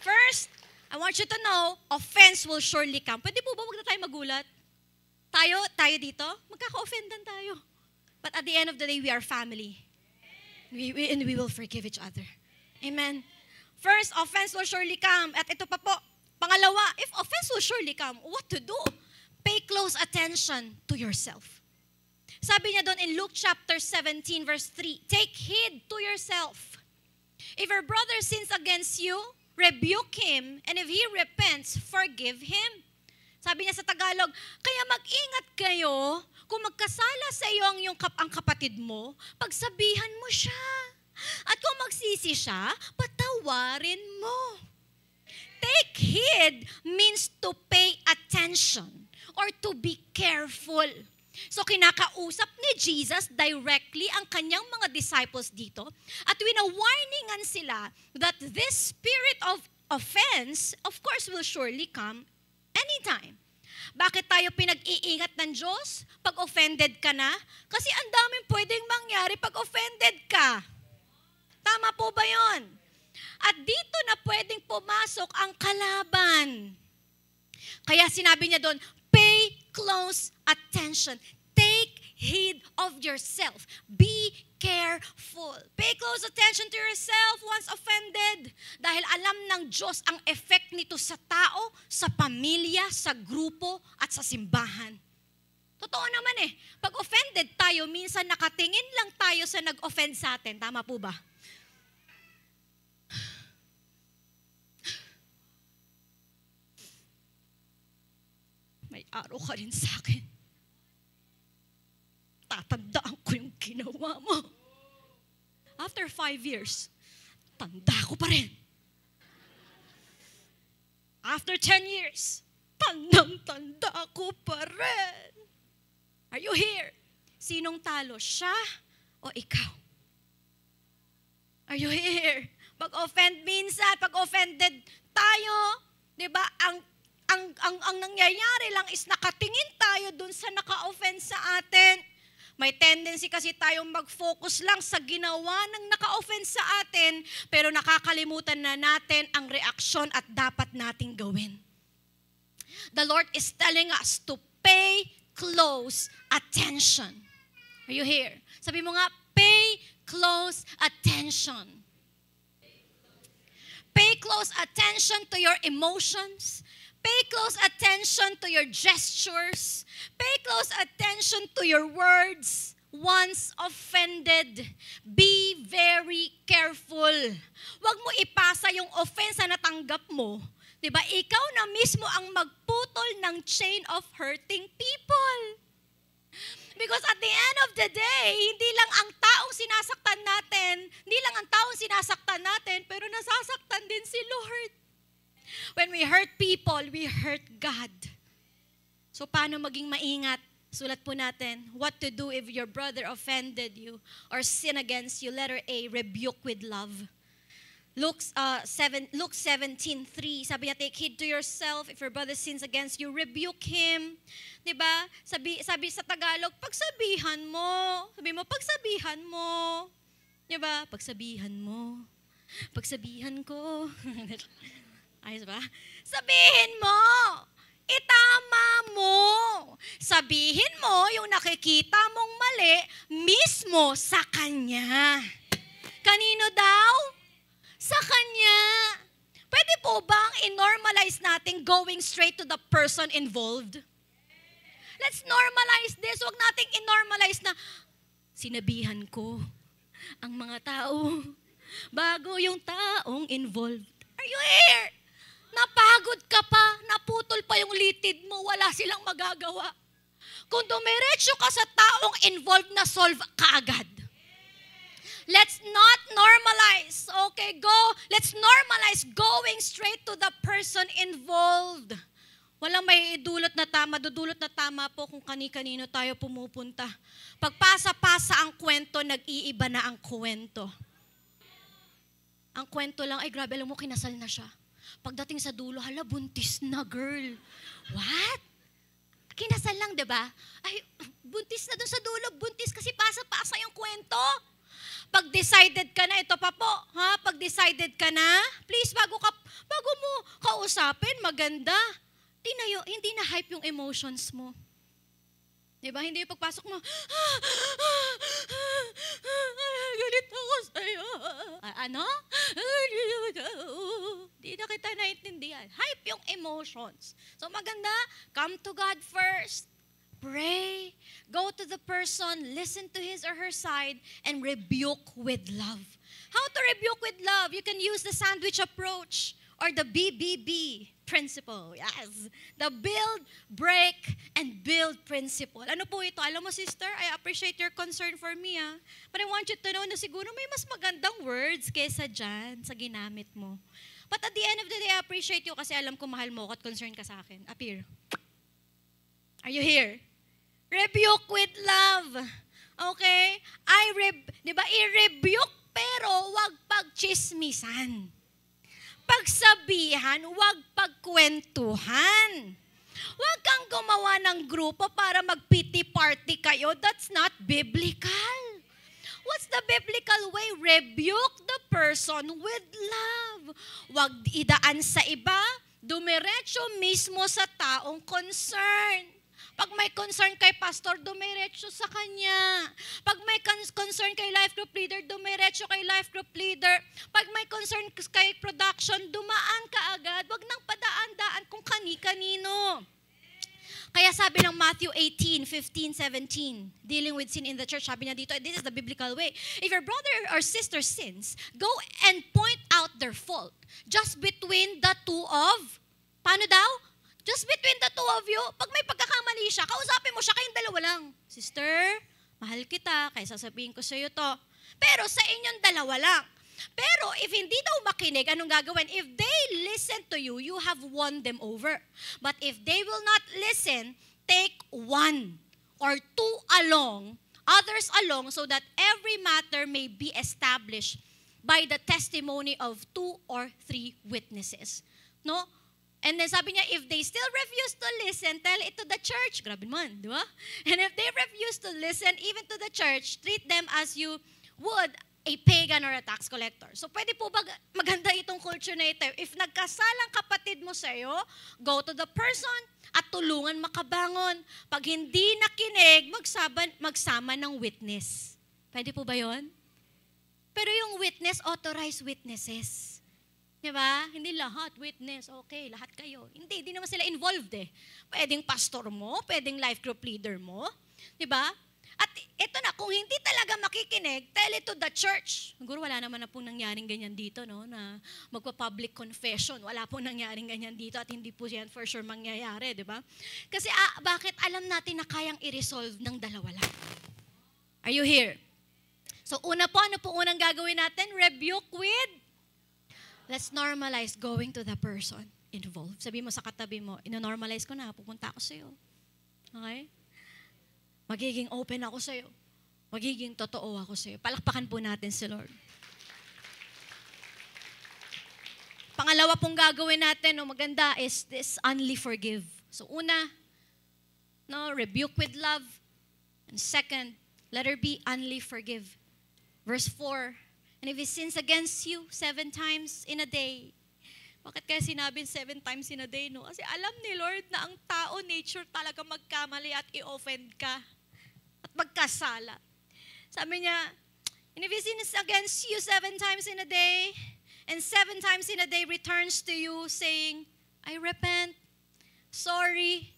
First, I want you to know, offense will surely come. Pwede po ba wag na tayo magulat? Tayo dito, magkaka-offendan tayo. But at the end of the day, we are family. And we will forgive each other. Amen. First, offense will surely come. At ito pa po, pangalawa, if offense will surely come, what to do? Pay close attention to yourself. Sabi niya doon in Luke chapter 17 verse 3, take heed to yourself. If your brother sins against you, rebuke him, and if he repents, forgive him. Sabi niya sa Tagalog, kaya mag-ingat kayo kung magkasala sa iyo ang kapatid mo, pagsabihan mo siya. At kung magsisi siya, patawarin mo. Take heed means to pay attention or to be careful. So kinakausap ni Jesus directly ang kanyang mga disciples dito at wina-warningan sila that this spirit of offense, of course, will surely come anytime. Bakit tayo pinag-iingat ng Diyos pag offended ka na? Kasi ang daming pwedeng mangyari pag offended ka. Tama po ba yon? At dito na pwedeng pumasok ang kalaban. Kaya sinabi niya doon, pay close attention. Take heed of yourself. Be careful. Pay close attention to yourself once offended. Dahil alam ng Diyos ang effect nito sa tao, sa pamilya, sa grupo, at sa simbahan. Totoo naman eh. Pag offended tayo, minsan nakatingin lang tayo sa nag-offend sa atin. Tama po ba? May araw ka rin sa akin. Tatandaan ko yung ginawa mo. After 5 years, tanda ko pa rin. After 10 years, tandang-tanda ko pa rin. Are you here? Sinong talo? Siya o ikaw? Are you here? Pag-offend minsan, pag-offended tayo, di ba, ang nangyayari lang is nakatingin tayo dun sa naka-offend sa atin. May tendency kasi tayong mag-focus lang sa ginawa ng naka-offend sa atin, pero nakakalimutan na natin ang reaksyon at dapat nating gawin. The Lord is telling us to pay close attention. Are you here? Sabi mo nga, pay close attention. Pay close attention to your emotions. Pay close attention to your gestures. Pay close attention to your words. Once offended, be very careful. Huwag mo ipasa yung offense na natanggap mo. Diba? Ikaw na mismo ang magputol ng chain of hurting people. Because at the end of the day, hindi lang ang taong sinasaktan natin, pero nasasaktan din si Lord. When we hurt people, we hurt God. So paano maging maingat? Sulat po natin, what to do if your brother offended you or sin against you. Letter A, rebuke with love. Luke 17:3, sabi niya, take heed to yourself. If your brother sins against you, rebuke him. Diba? Sabi sa Tagalog, pagsabihan mo. Sabi mo, pagsabihan mo. Diba? Pagsabihan mo. Pagsabihan ko. Ayos ba? Sabihin mo. Itama mo. Sabihin mo yung nakikita mong mali mismo sa kanya. Kanino daw? Sa kanya. Pwede po bang i-normalize natin going straight to the person involved? Let's normalize this. Huwag nating i-normalize na sinabihan ko ang mga tao bago yung taong involved. Are you here? Napagod ka pa, naputol pa yung litid mo, wala silang magagawa. Kung dumiretso ka sa taong involved, na solve ka agad. Let's not normalize. Okay, go. Let's normalize going straight to the person involved. Walang may dudulot na tama po kung kani-kanino tayo pumupunta. Pagpasa-pasa ang kwento, nag-iiba na ang kwento. Ang kwento lang, ay grabe, alam mo, kinasal na siya. Pagdating sa dulo, hala, buntis na, girl. What? Kinasal lang, diba? Ay, buntis na doon sa dulo, buntis kasi pasa-pasa yung kwento. Pag decided ka na, ito pa po, ha? Pag decided ka na, please, bago mo kausapin, maganda. Hindi na hype yung emotions mo. Diba? Hindi yung pagpasok mo, galit ako, sa'yo. Ano? Di na kita naintindihan. Hype yung emotions. So maganda, come to God first. Pray. Go to the person, listen to his or her side, and rebuke with love. How to rebuke with love? You can use the sandwich approach or the BBB principle. Yes. The build, break, and build principle. Ano po ito? Alam mo, sister, I appreciate your concern for me. But I want you to know na siguro may mas magandang words kesa dyan sa ginamit mo. But at the end of the day, I appreciate you kasi alam ko mahal mo at concern ka sa akin. Appear. Are you here? Rebuke with love. Okay? Di ba, i-rebuke pero wag pagchismisan. Pagsabihan, wag pagkwentuhan. Wag kang gumawa ng grupo para mag-pity party kayo. That's not biblical. What's the biblical way? Rebuke the person with love. Wag idaan sa iba, dumiretso mismo sa taong concern. Pag may concern kay pastor, dumiretso sa kanya. Pag may concern kay life group leader, dumiretso kay life group leader. Pag may concern kay production, dumaan ka agad. Wag nang padaan-daan kung kani-kanino. Kaya sabi ng Matthew 18:15-17, dealing with sin in the church, sabi niya dito, this is the biblical way. If your brother or sister sins, go and point out their fault. Just between the two of, paano daw? Just between the two of you, pag may pagkakamali siya, kausapin mo siya, kayong dalawa lang. Sister, mahal kita, kaya sasabihin ko sa iyo to. Pero sa inyong dalawa lang. Pero if hindi daw makinig, anong gagawin? If they listen to you, you have won them over. But if they will not listen, take one or two along, others along, so that every matter may be established by the testimony of 2 or 3 witnesses. No? And then sabi niya, if they still refuse to listen, tell it to the church. Grabe man, di ba? And if they refuse to listen even to the church, treat them as you would a pagan or a tax collector. So pwede po ba maganda itong culture na ito? If nagkasalang kapatid mo sa'yo, go to the person at tulungan makabangon. Pag hindi nakinig, magsama ng witness. Pwede po ba yon? Pero yung witness, authorized witnesses. Diba? Hindi lahat witness, okay, lahat kayo. Hindi naman sila involved eh. Pwedeng pastor mo, pwedeng life group leader mo. Diba? At ito na, kung hindi talaga makikinig, tell it to the church. Siguro wala naman na pong nangyaring ganyan dito, no? Na magpa-public confession. Wala pong nangyaring ganyan dito at hindi po yan for sure mangyayari, diba? Kasi bakit alam natin na kayang i-resolve ng dalawa lang? Are you here? So una po, ano po unang gagawin natin? Rebuke with, let's normalize going to the person involved. Sabi mo sa katabi mo, ino-normalize ko na, pupunta ako sa'yo. Okay? Magiging open ako sa'yo. Magiging totoo ako sa'yo. Palakpakan po natin si Lord. Pangalawa pong gagawin natin, maganda, is this only forgive. So una, rebuke with love. And second, let her be only forgive. Verse 4, and if he sins against you 7 times in a day. Bakit kaya sinabing 7 times in a day, no? Kasi alam ni Lord na ang tao, nature talaga magkamali at i-offend ka. At magkasala. Sabi niya, and if he sins against you 7 times in a day, and 7 times in a day returns to you saying, I repent, sorry.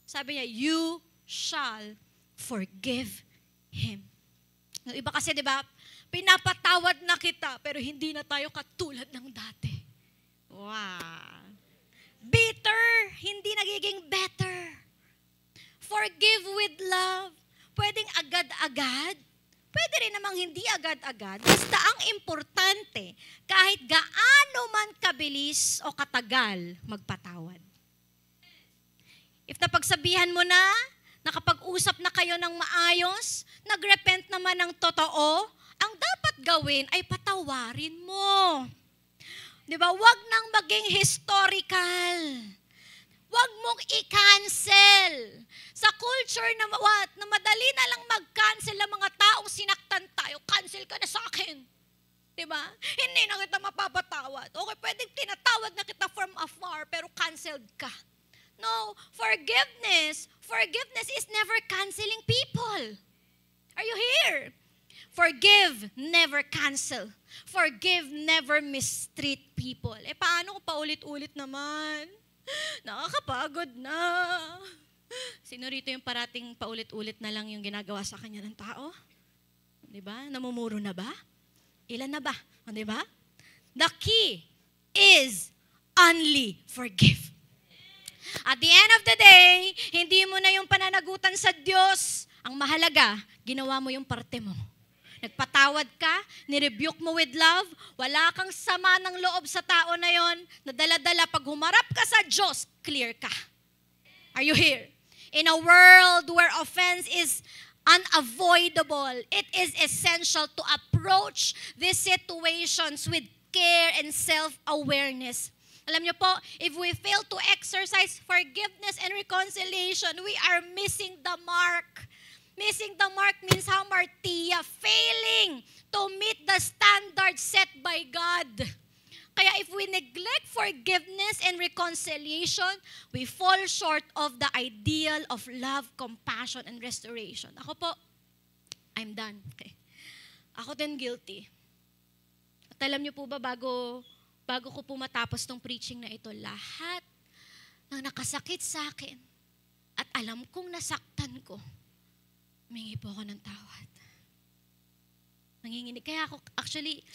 Sabi niya, you shall forgive him. Yung iba kasi, di ba, pinapatawad na kita, pero hindi na tayo katulad ng dati. Wow. Bitter, hindi nagiging better. Forgive with love. Pwedeng agad-agad. Pwede rin namang hindi agad-agad. Basta ang importante, kahit gaano man kabilis o katagal, magpatawad. If napagsabihan mo na, nakapag-usap na kayo ng maayos, nagrepent naman ng totoo, ang dapat gawin ay patawarin mo. Di ba? Huwag nang maging historical. Huwag mong i-cancel. Sa culture na madali na lang mag-cancel ng mga taong sinaktan tayo, cancel ka na sa akin. Di ba? Hindi na kita mapapatawad. Okay, pwedeng tinatawad na kita from afar, pero canceled ka. No, forgiveness is never canceling people. Are you here? Forgive, never cancel. Forgive, never mistreat people. Paano kung paulit-ulit naman? Nakakapagod na. Sino rito yung parating paulit-ulit na lang yung ginagawa sa kanya ng tao? Diba? Namumuro na ba? Ilan na ba? Diba? The key is only forgive. At the end of the day, hindi mo na yung pananagutan sa Diyos. Ang mahalaga, ginawa mo yung parte mo. Nagpatawad ka, nirebuke mo with love, wala kang sama ng loob sa tao na yon, nadala-dala, pag humarap ka sa Diyos, clear ka. Are you here? In a world where offense is unavoidable, it is essential to approach these situations with care and self-awareness. Alam niyo po, if we fail to exercise forgiveness and reconciliation, we are missing the mark. Missing the mark means hamartia, failing to meet the standard set by God. Kaya if we neglect forgiveness and reconciliation, we fall short of the ideal of love, compassion, and restoration. Ako po, I'm done. Okay. Ako din guilty. At alam niyo po ba, bago ko po matapos tong preaching na ito, lahat ng nakasakit sa akin at alam kong nasaktan ko, humingi po ako ng tawad. Nanginginig. Kaya ako, actually,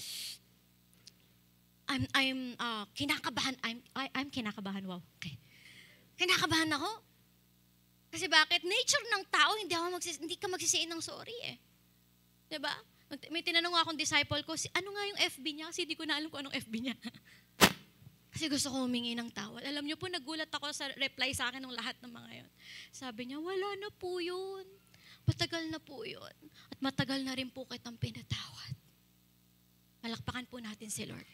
I'm kinakabahan. I'm kinakabahan. Wow. Okay. Kinakabahan ako. Kasi bakit? Nature ng tao, hindi ka magsisiin ng sorry eh. Diba? May tinanong akong disciple ko, ano nga yung FB niya? Kasi hindi ko na alam kung anong FB niya. Kasi gusto ko humingi ng tawad. Alam niyo po, nagulat ako sa reply sa akin ng lahat ng mga yon. Sabi niya, wala na po yun. Matagal na po yun. At matagal na rin po kitang pinatawad. Palakpakan po natin si Lord.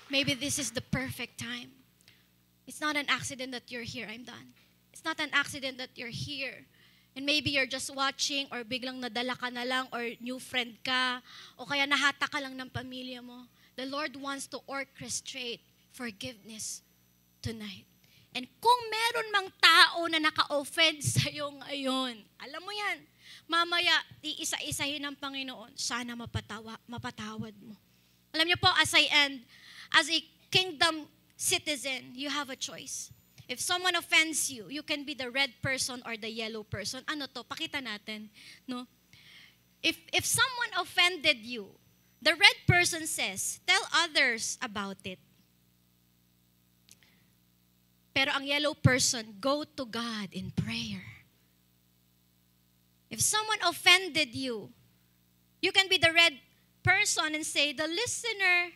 Maybe this is the perfect time. It's not an accident that you're here. I'm done. It's not an accident that you're here. And maybe you're just watching or biglang nadala ka na lang or new friend ka o kaya nahata ka lang ng pamilya mo. The Lord wants to orchestrate forgiveness tonight. And kung meron mang tao na naka-offend sa'yo ngayon, alam mo yan, mamaya iisa-isahin ng Panginoon, sana mapatawad mo. Alam niyo po, as I end, as a kingdom citizen, you have a choice. If someone offends you, you can be the red person or the yellow person. Ano to? Pakita natin. No? If someone offended you, the red person says, tell others about it. Pero ang yellow person, go to God in prayer. If someone offended you, you can be the red person and say, the listener,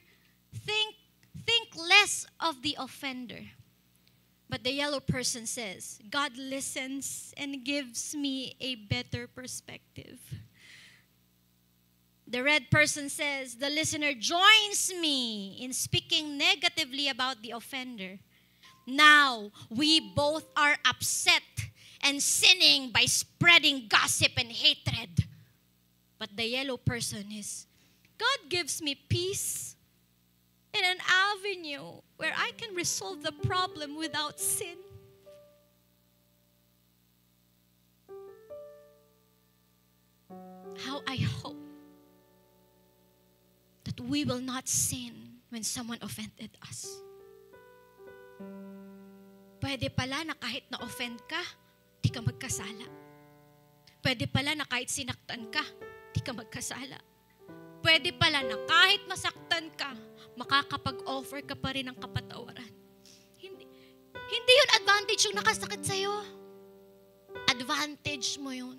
think less of the offender. But the yellow person says, God listens and gives me a better perspective. The red person says, the listener joins me in speaking negatively about the offender. Now, we both are upset and sinning by spreading gossip and hatred. But the yellow person is, God gives me peace in an avenue where I can resolve the problem without sin. How I hope that we will not sin when someone offended us. Pwede pala na kahit na-offend ka, di ka magkasala. Pwede pala na kahit sinaktan ka, di ka magkasala. Pwede pala na kahit masaktan ka, makakapag-offer ka pa rin ng kapatawaran. Hindi yun advantage yung nakasakit sa'yo. Advantage mo yun.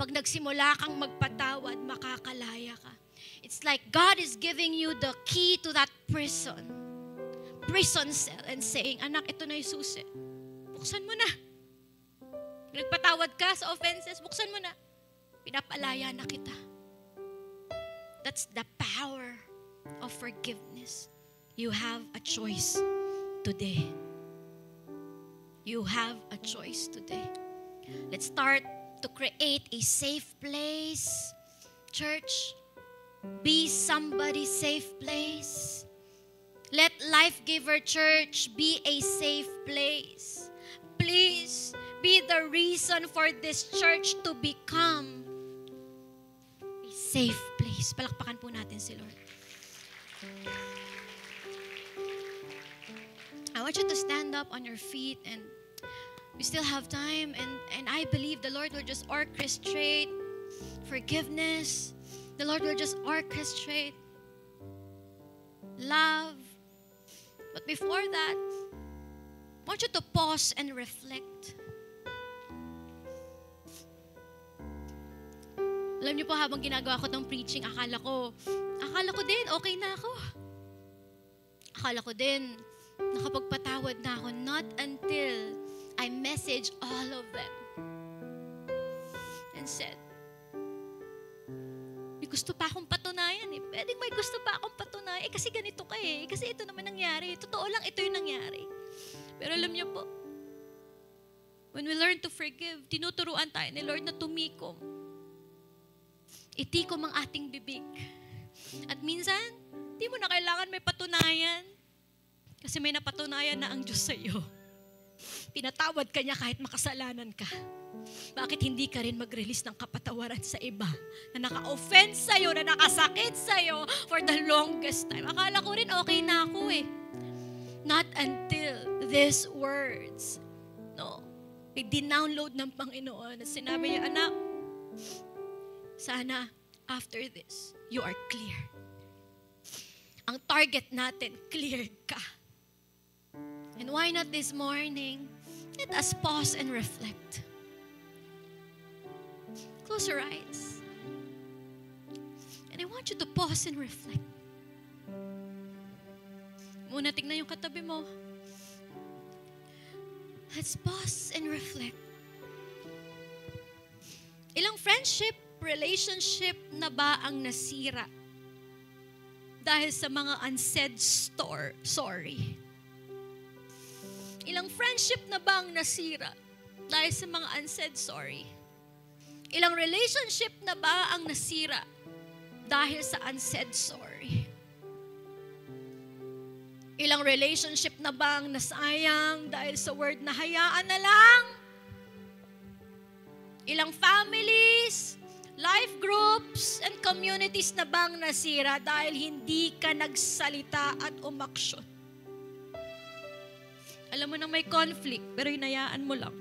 Pag nagsimula kang magpatawad, makakalaya ka. It's like God is giving you the key to that prison cell and saying, anak, ito na yung susi. Buksan mo na. Nagpatawad ka sa offenses, buksan mo na. Pinapalaya na kita. That's the power of forgiveness. You have a choice today. You have a choice today. Let's start to create a safe place. Church, be somebody's safe place. Let Life Giver Church be a safe place. Please be the reason for this church to become a safe place. Palakpakan po natin si Lord. I want you to stand up on your feet, and we still have time, and I believe the Lord will just orchestrate forgiveness. The Lord will just orchestrate love. But before that, I want you to pause and reflect. Alam niyo po, habang ginagawa ko tong preaching, akala ko din, okay na ako. Akala ko din, nakapagpatawad na ako. Not until I messaged all of them and said, may gusto pa akong patunayan eh. Pwedeng may gusto pa akong patunayan. Kasi ganito ka eh. Kasi ito naman nangyari. Totoo lang, ito yung nangyari. Pero alam niyo po, when we learn to forgive, tinuturuan tayo ni Lord na tumikom. Itikom ang ating bibig. At minsan, di mo na kailangan may patunayan. Kasi may napatunayan na ang Diyos sa iyo. Pinatawad ka niya kahit makasalanan ka. Bakit hindi ka rin mag-release ng kapatawaran sa iba na naka-offense sa'yo, na nakasakit sa'yo for the longest time? Akala ko rin okay na ako eh. Not until these words, no, may dinownload ng Panginoon at sinabi niya, anak, sana after this, you are clear. Ang target natin, cleared ka. And why not this morning? Let us pause and reflect. Close your eyes. And I want you to pause and reflect. Muna tingnan yung katabi mo. Let's pause and reflect. Ilang friendship, relationship na ba ang nasira dahil sa mga unsaid sorry? Ilang friendship na ba ang nasira dahil sa mga unsaid sorry? Ilang relationship na ba ang nasira dahil sa unsaid sorry? Ilang relationship na ba ang nasayang dahil sa word na hayaan na lang? Ilang families, life groups, and communities na bang nasira dahil hindi ka nagsalita at umaksyon? Alam mo na may conflict, pero hinayaan mo lang.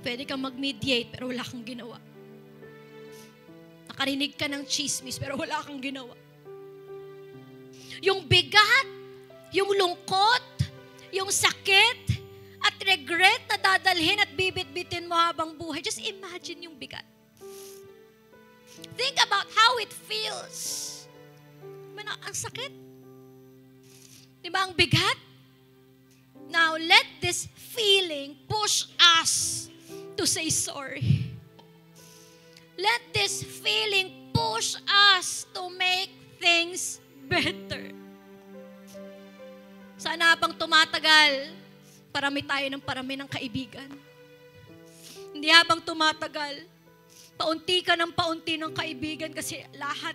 Pwede kang mag-mediate, pero wala kang ginawa. Nakarinig ka ng chismis, pero wala kang ginawa. Yung bigat, yung lungkot, yung sakit, at regret na dadalhin at bibit-bitin mo habang buhay. Just imagine yung bigat. Think about how it feels. Ang sakit. Diba ang bigat? Now, let this feeling push us to say sorry. Let this feeling push us to make things better. Sana habang tumatagal, parami tayo ng kaibigan. Hindi habang tumatagal, paunti ka ng paunti ng kaibigan kasi lahat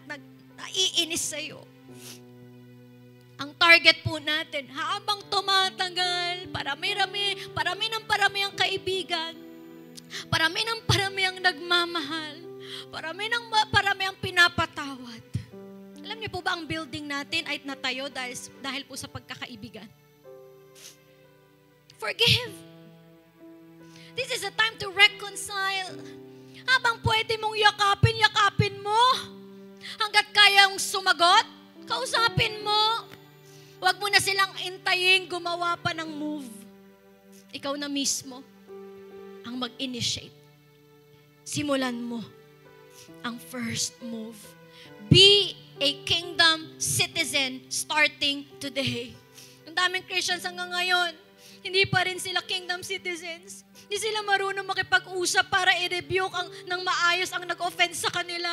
naiinis sa'yo. Ang target po natin, habang tumatagal, parami ng parami ang kaibigan, parami ng parami ang nagmamahal, parami ng parami ang pinapatawad. Alam niyo po ba ang building natin ay natayo dahil po sa pagkakaibigan? Forgive. This is a time to reconcile. Habang pwede mong yakapin mo. Hanggat kayang sumagot, kausapin mo. Huwag mo na silang intayin gumawa pa ng move. Ikaw na mismo ang mag-initiate. Simulan mo ang first move. Be a kingdom citizen starting today. Ang daming Christians hanggang ngayon, hindi pa rin sila kingdom citizens. Hindi sila marunong makipag-usap para i-rebuke ng maayos ang nag-offense sa kanila.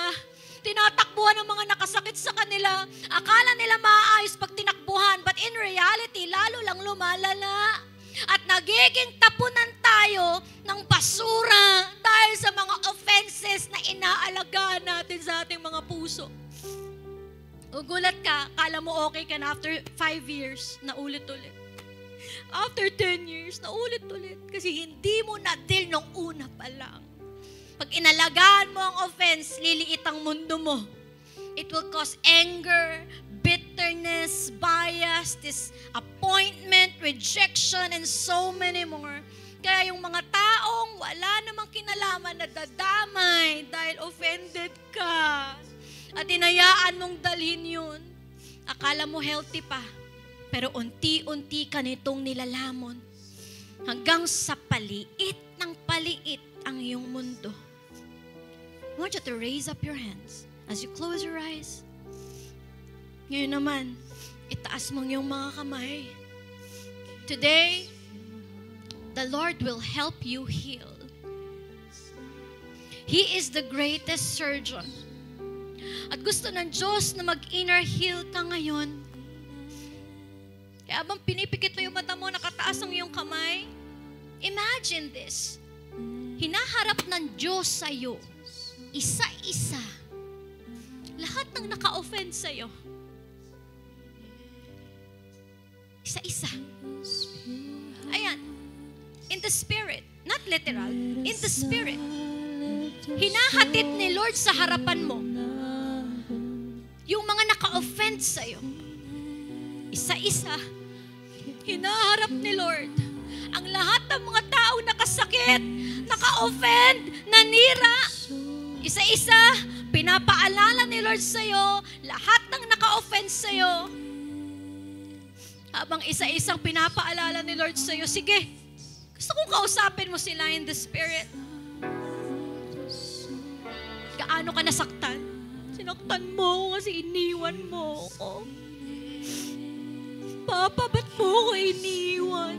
Tinatakbuhan ng mga nakasakit sa kanila. Akala nila maayos pag tinakbuhan, but in reality, lalo lang lumalala. At nagiging tapunan tayo ng basura dahil sa mga offenses na inaalagaan natin sa ating mga puso. Ugulat ka, kala mo okay ka na after 5 years na ulit-ulit. After 10 years, naulit-ulit. Kasi hindi mo na-deal nung una pa lang. Pag inalagaan mo ang offense, liliit ang mundo mo. It will cause anger, bitterness, bias, disappointment, rejection, and so many more. Kaya yung mga taong wala namang kinalaman na dadamay dahil offended ka at inayaan mong dalhin yun, akala mo healthy pa, pero unti-unti ka nitong nilalamon hanggang sa paliit ng paliit ang iyong mundo. I want you to raise up your hands as you close your eyes. Ngayon naman, itaas mong iyong mga kamay. Today, the Lord will help you heal. He is the greatest surgeon. At gusto ng Diyos na mag-inner heal ka ngayon. Kaya habang pinipikit mo yung mata mo, nakataas ang iyong kamay, imagine this. Hinaharap ng Diyos sa'yo, isa-isa, lahat ng naka-offend sa'yo. Isa-isa. Ayan. In the spirit. Not literal. In the spirit. Hinahatid ni Lord sa harapan mo yung mga naka-offend sa'yo. Isa-isa. Hinaharap ni Lord ang lahat ng mga tao nakasakit, naka-offend, nanira. Isa-isa, pinapaalala ni Lord sa'yo lahat ng naka-offend sa'yo. Habang isa-isang pinapaalala ni Lord sa'yo, sige, gusto kong kausapin mo sila in the spirit. Gaano ka nasaktan? Sinaktan mo ako kasi iniwan mo ako. Papa, ba't mo ako iniwan?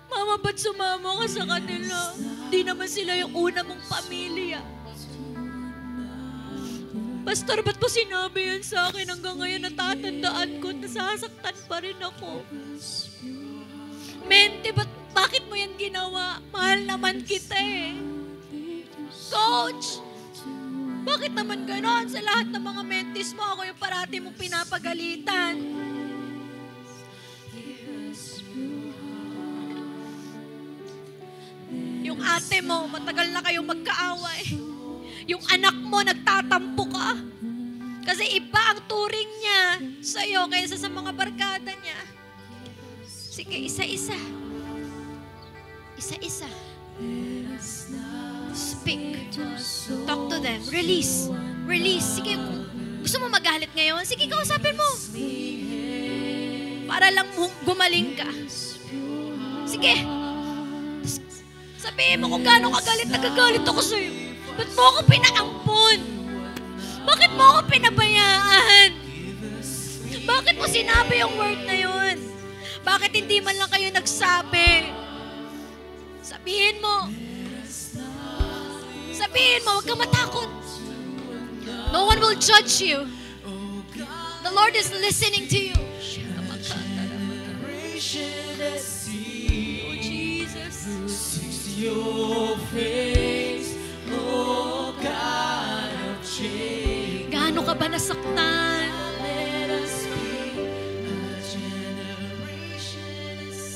Mama, ba't sumama ka sa kanila? Di naman sila yung una mong pamilya. Pastor, ba't mo sinabi yan sa akin? Hanggang ngayon natatandaan ko, nasasaktan pa rin ako. Mente, bakit mo yan ginawa? Mahal naman kita eh. Coach, bakit naman ganon? Sa lahat ng mga mentis mo, ako yung parati mong pinapagalitan. Yung ate mo, matagal na kayong magkaaway. Yung anak mo, nagtatampo ka. Kasi iba ang turing niya sa'yo kaysa sa mga barkada niya. Sige, isa-isa. Isa-isa. Speak. Talk to them. Release. Release. Sige, gusto mo magalit ngayon? Sige, kausapin mo. Para lang gumaling ka. Sige. Sabihin mo kung gaano kagalit, nagagalit ako sa'yo. Ba't mo ako pinaampon? Bakit mo ako pinabayaan? Bakit mo sinabi yung word na yun? Bakit hindi man lang kayo nagsabi? Sabihin mo. Sabihin mo, huwag kang matakot. No one will judge you. The Lord is listening to you. Oh, Jesus. Your face, oh God of change. Gaano ka ba nasaktan?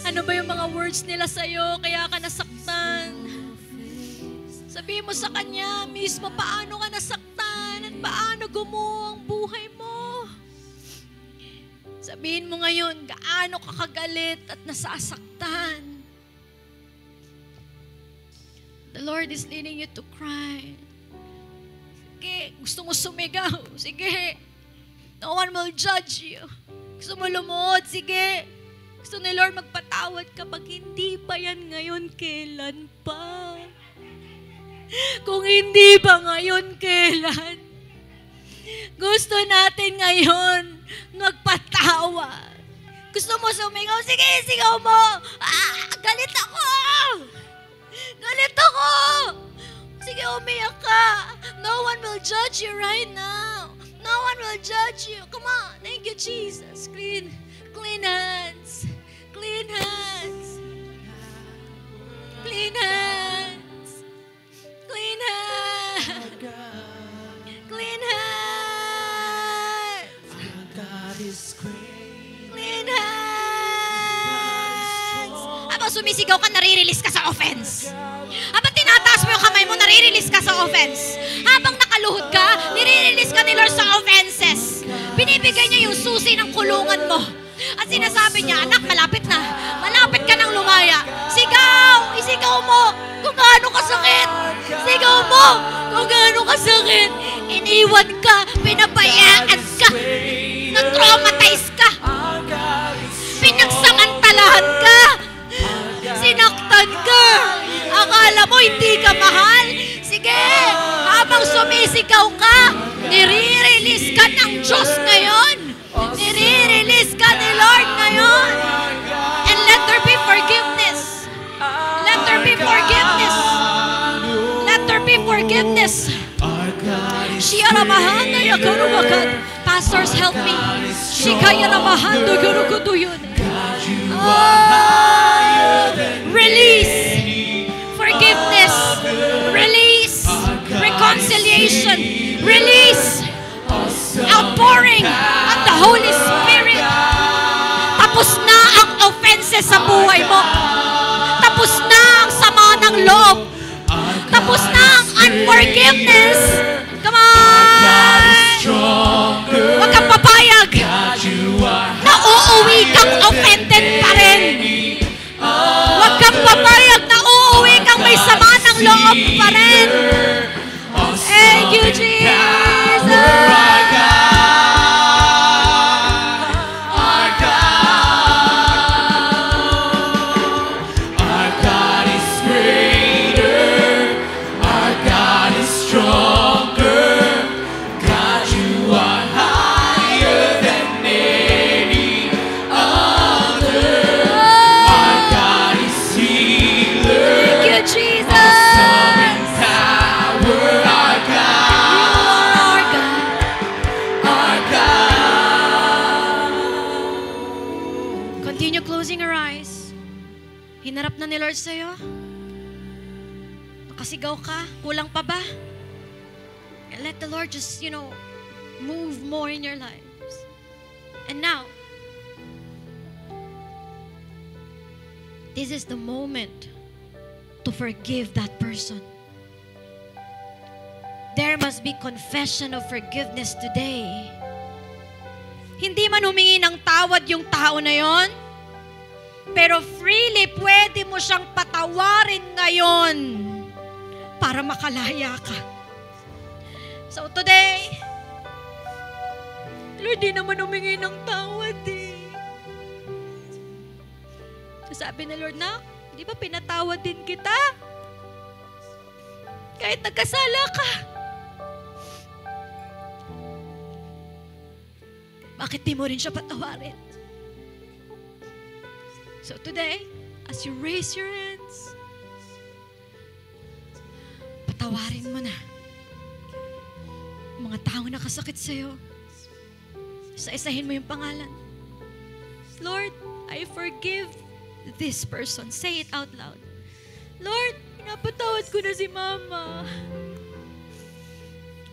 Ano ba yung mga words nila sa'yo kaya ka nasaktan? Sabihin mo sa Kanya mismo paano ka nasaktan at paano gumuho ang buhay mo. Sabihin mo ngayon gaano ka kagalit at nasasaktan. The Lord is leading you to cry. Sige, gusto mo sumigaw. Sige. No one will judge you. Gusto mo lumuhod. Sige. Gusto ni Lord magpatawad kapag hindi pa yan ngayon, kailan pa? Kung hindi pa ngayon, kailan? Gusto natin ngayon magpatawad. Gusto mo sumigaw? Sige, sigaw mo. Galit ako. Galit ako! Sige, umiyak ka. No one will judge you right now. No one will judge you. Come on. Thank you, Jesus. Clean hands. Clean hands. Clean hands. Clean hands. Clean hands. God is great. Clean hands. sumisigaw ka, nare-release ka sa offense. Habang tinataas mo yung kamay mo, nare-release ka sa offense. Habang nakaluhod ka, nire-release ka ni Lord sa offenses. Binibigay niya yung susi ng kulungan mo. At sinasabi niya, anak, malapit na. Malapit ka nang lumaya. Sigaw! Isigaw mo kung gaano kasakit. Sigaw mo kung gaano kasakit. Iniwan ka, pinabayaan ka, na-traumatize ka, pinagsamantalahan ka, sinaktan ka. Akala mo hindi ka mahal? Sige, habang sumisigaw ka, nire-release ka ng Diyos ngayon. Nire-release ka ni Lord ngayon. And let there be forgiveness. Let there be forgiveness. Let there be forgiveness. Shiyaramahanda yakuruwakan. Pastors, help me. Shikayaramahanda yurukutuyun. Release. Forgiveness. Release. Reconciliation. Release. Outpouring of the Holy Spirit. Tapos na ang offenses sa buhay mo. Tapos na ang sama ng loob. Tapos na ang unforgiveness. Come on! Huwag kang papayag na uuwi kang offended pa rin. Huwag kang papayag na uuwi kang may sama ng loob pa rin. Thank you, Jesus! Hinarap na ni Lord sa'yo? Nakasigaw ka? Kulang pa ba? And let the Lord just, move more in your lives. And now, this is the moment to forgive that person. There must be confession of forgiveness today. Hindi man humingi ng tawad yung tao na yon, pero freely pwede mo siyang patawarin ngayon para makalaya ka. So today, Lord, di naman humingi ng tawad eh. Sabi ni Lord, na, di ba pinatawad din kita? Kahit nagkasala ka. Bakit di mo rin siya patawarin? So today, as you raise your hands, patawarin mo na mga taong nakasakit sa'yo. Isa-isahin mo yung pangalan. Lord, I forgive this person. Say it out loud. Lord, pinapatawad ko na si Mama.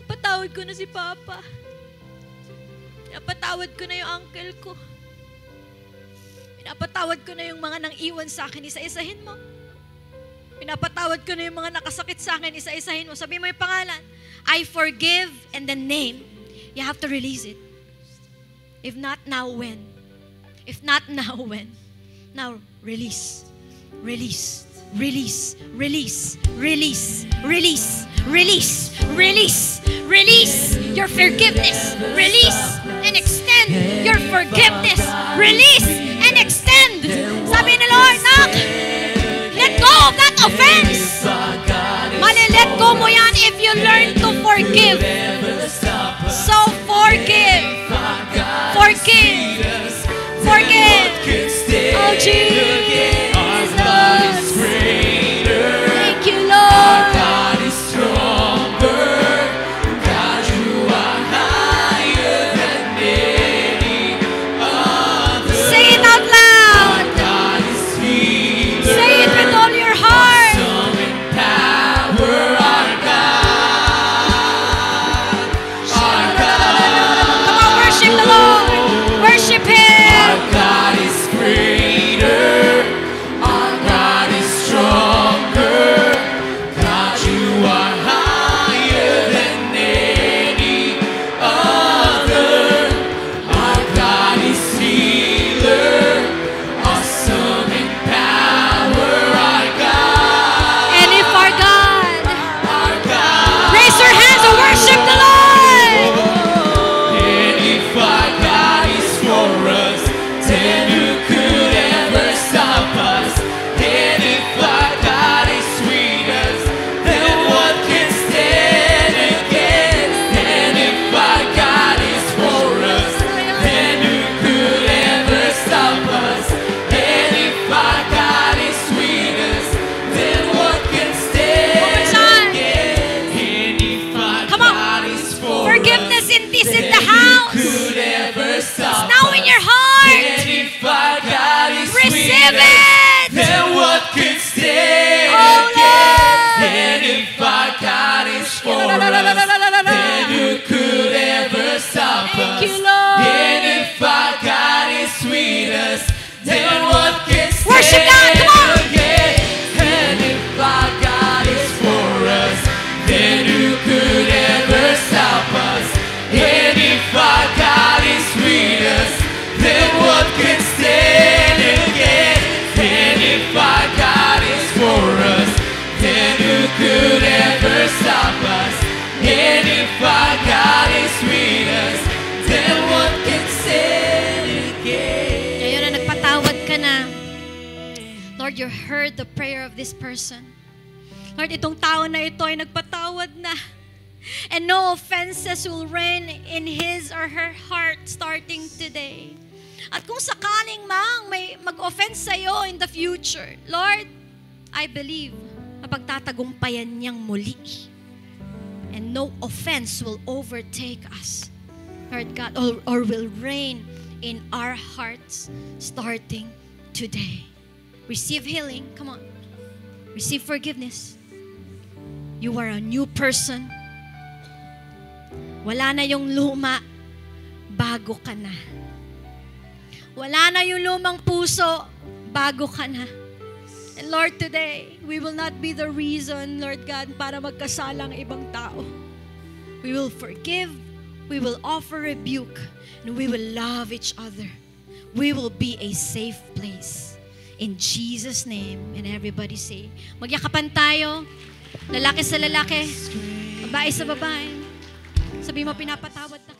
Pinapatawad ko na si Papa. Pinapatawad ko na yung uncle ko. Pinapatawad ko na yung mga nang iwan sa akin, isa-isahin mo. Pinapatawad ko na yung mga nakasakit sa akin, isa-isahin mo. Sabi mo yung pangalan. I forgive, and the name. You have to release it. If not, now when? If not, now when? Now, release. Release. Release. Release. Release. Release. Release. Release. Release your forgiveness. Release and extend your forgiveness. Release and extend. Sabi ni Lord, nak, let go of that offense. Mali-let go mo yan if you learn to forgive. So forgive. Forgive. Forgive. Oh, Jesus. Thank you, Lord. forgiven. Then what can stand Oh, against? Lord. And if our God is for us, then who could ever stop Thank us? you, Lord. And if our God is with us, then what can stand Worship God, come on. against? And if our God is for us, then who could ever stop us? And if our God is with us, then what can stand against? And if our God is for us, then who could ever stop us? And if our God is with us, then what can stand against? Ngayon na nagpatawad ka na. Lord, you heard the prayer of this person. Lord, itong tao na ito ay nagpatawad na. And no offenses will reign in his or her heart starting today. At kung sakaling mang may mag-offense sa'yo in the future, Lord, I believe na pagtatagumpayan niyang muli. And no offense will overtake us, Lord God, or will reign in our hearts starting today. Receive healing. Come on. Receive forgiveness. You are a new person. Wala na yung luma, bago ka na. Wala na yung lumang puso, bago ka na. And Lord, today, we will not be the reason, Lord God, para magkasalang ibang tao. We will forgive, we will offer rebuke, and we will love each other. We will be a safe place. In Jesus' name, and everybody say, magyakapan tayo, lalaki sa lalaki, babae sa babae. Sabi mo, pinapatawad na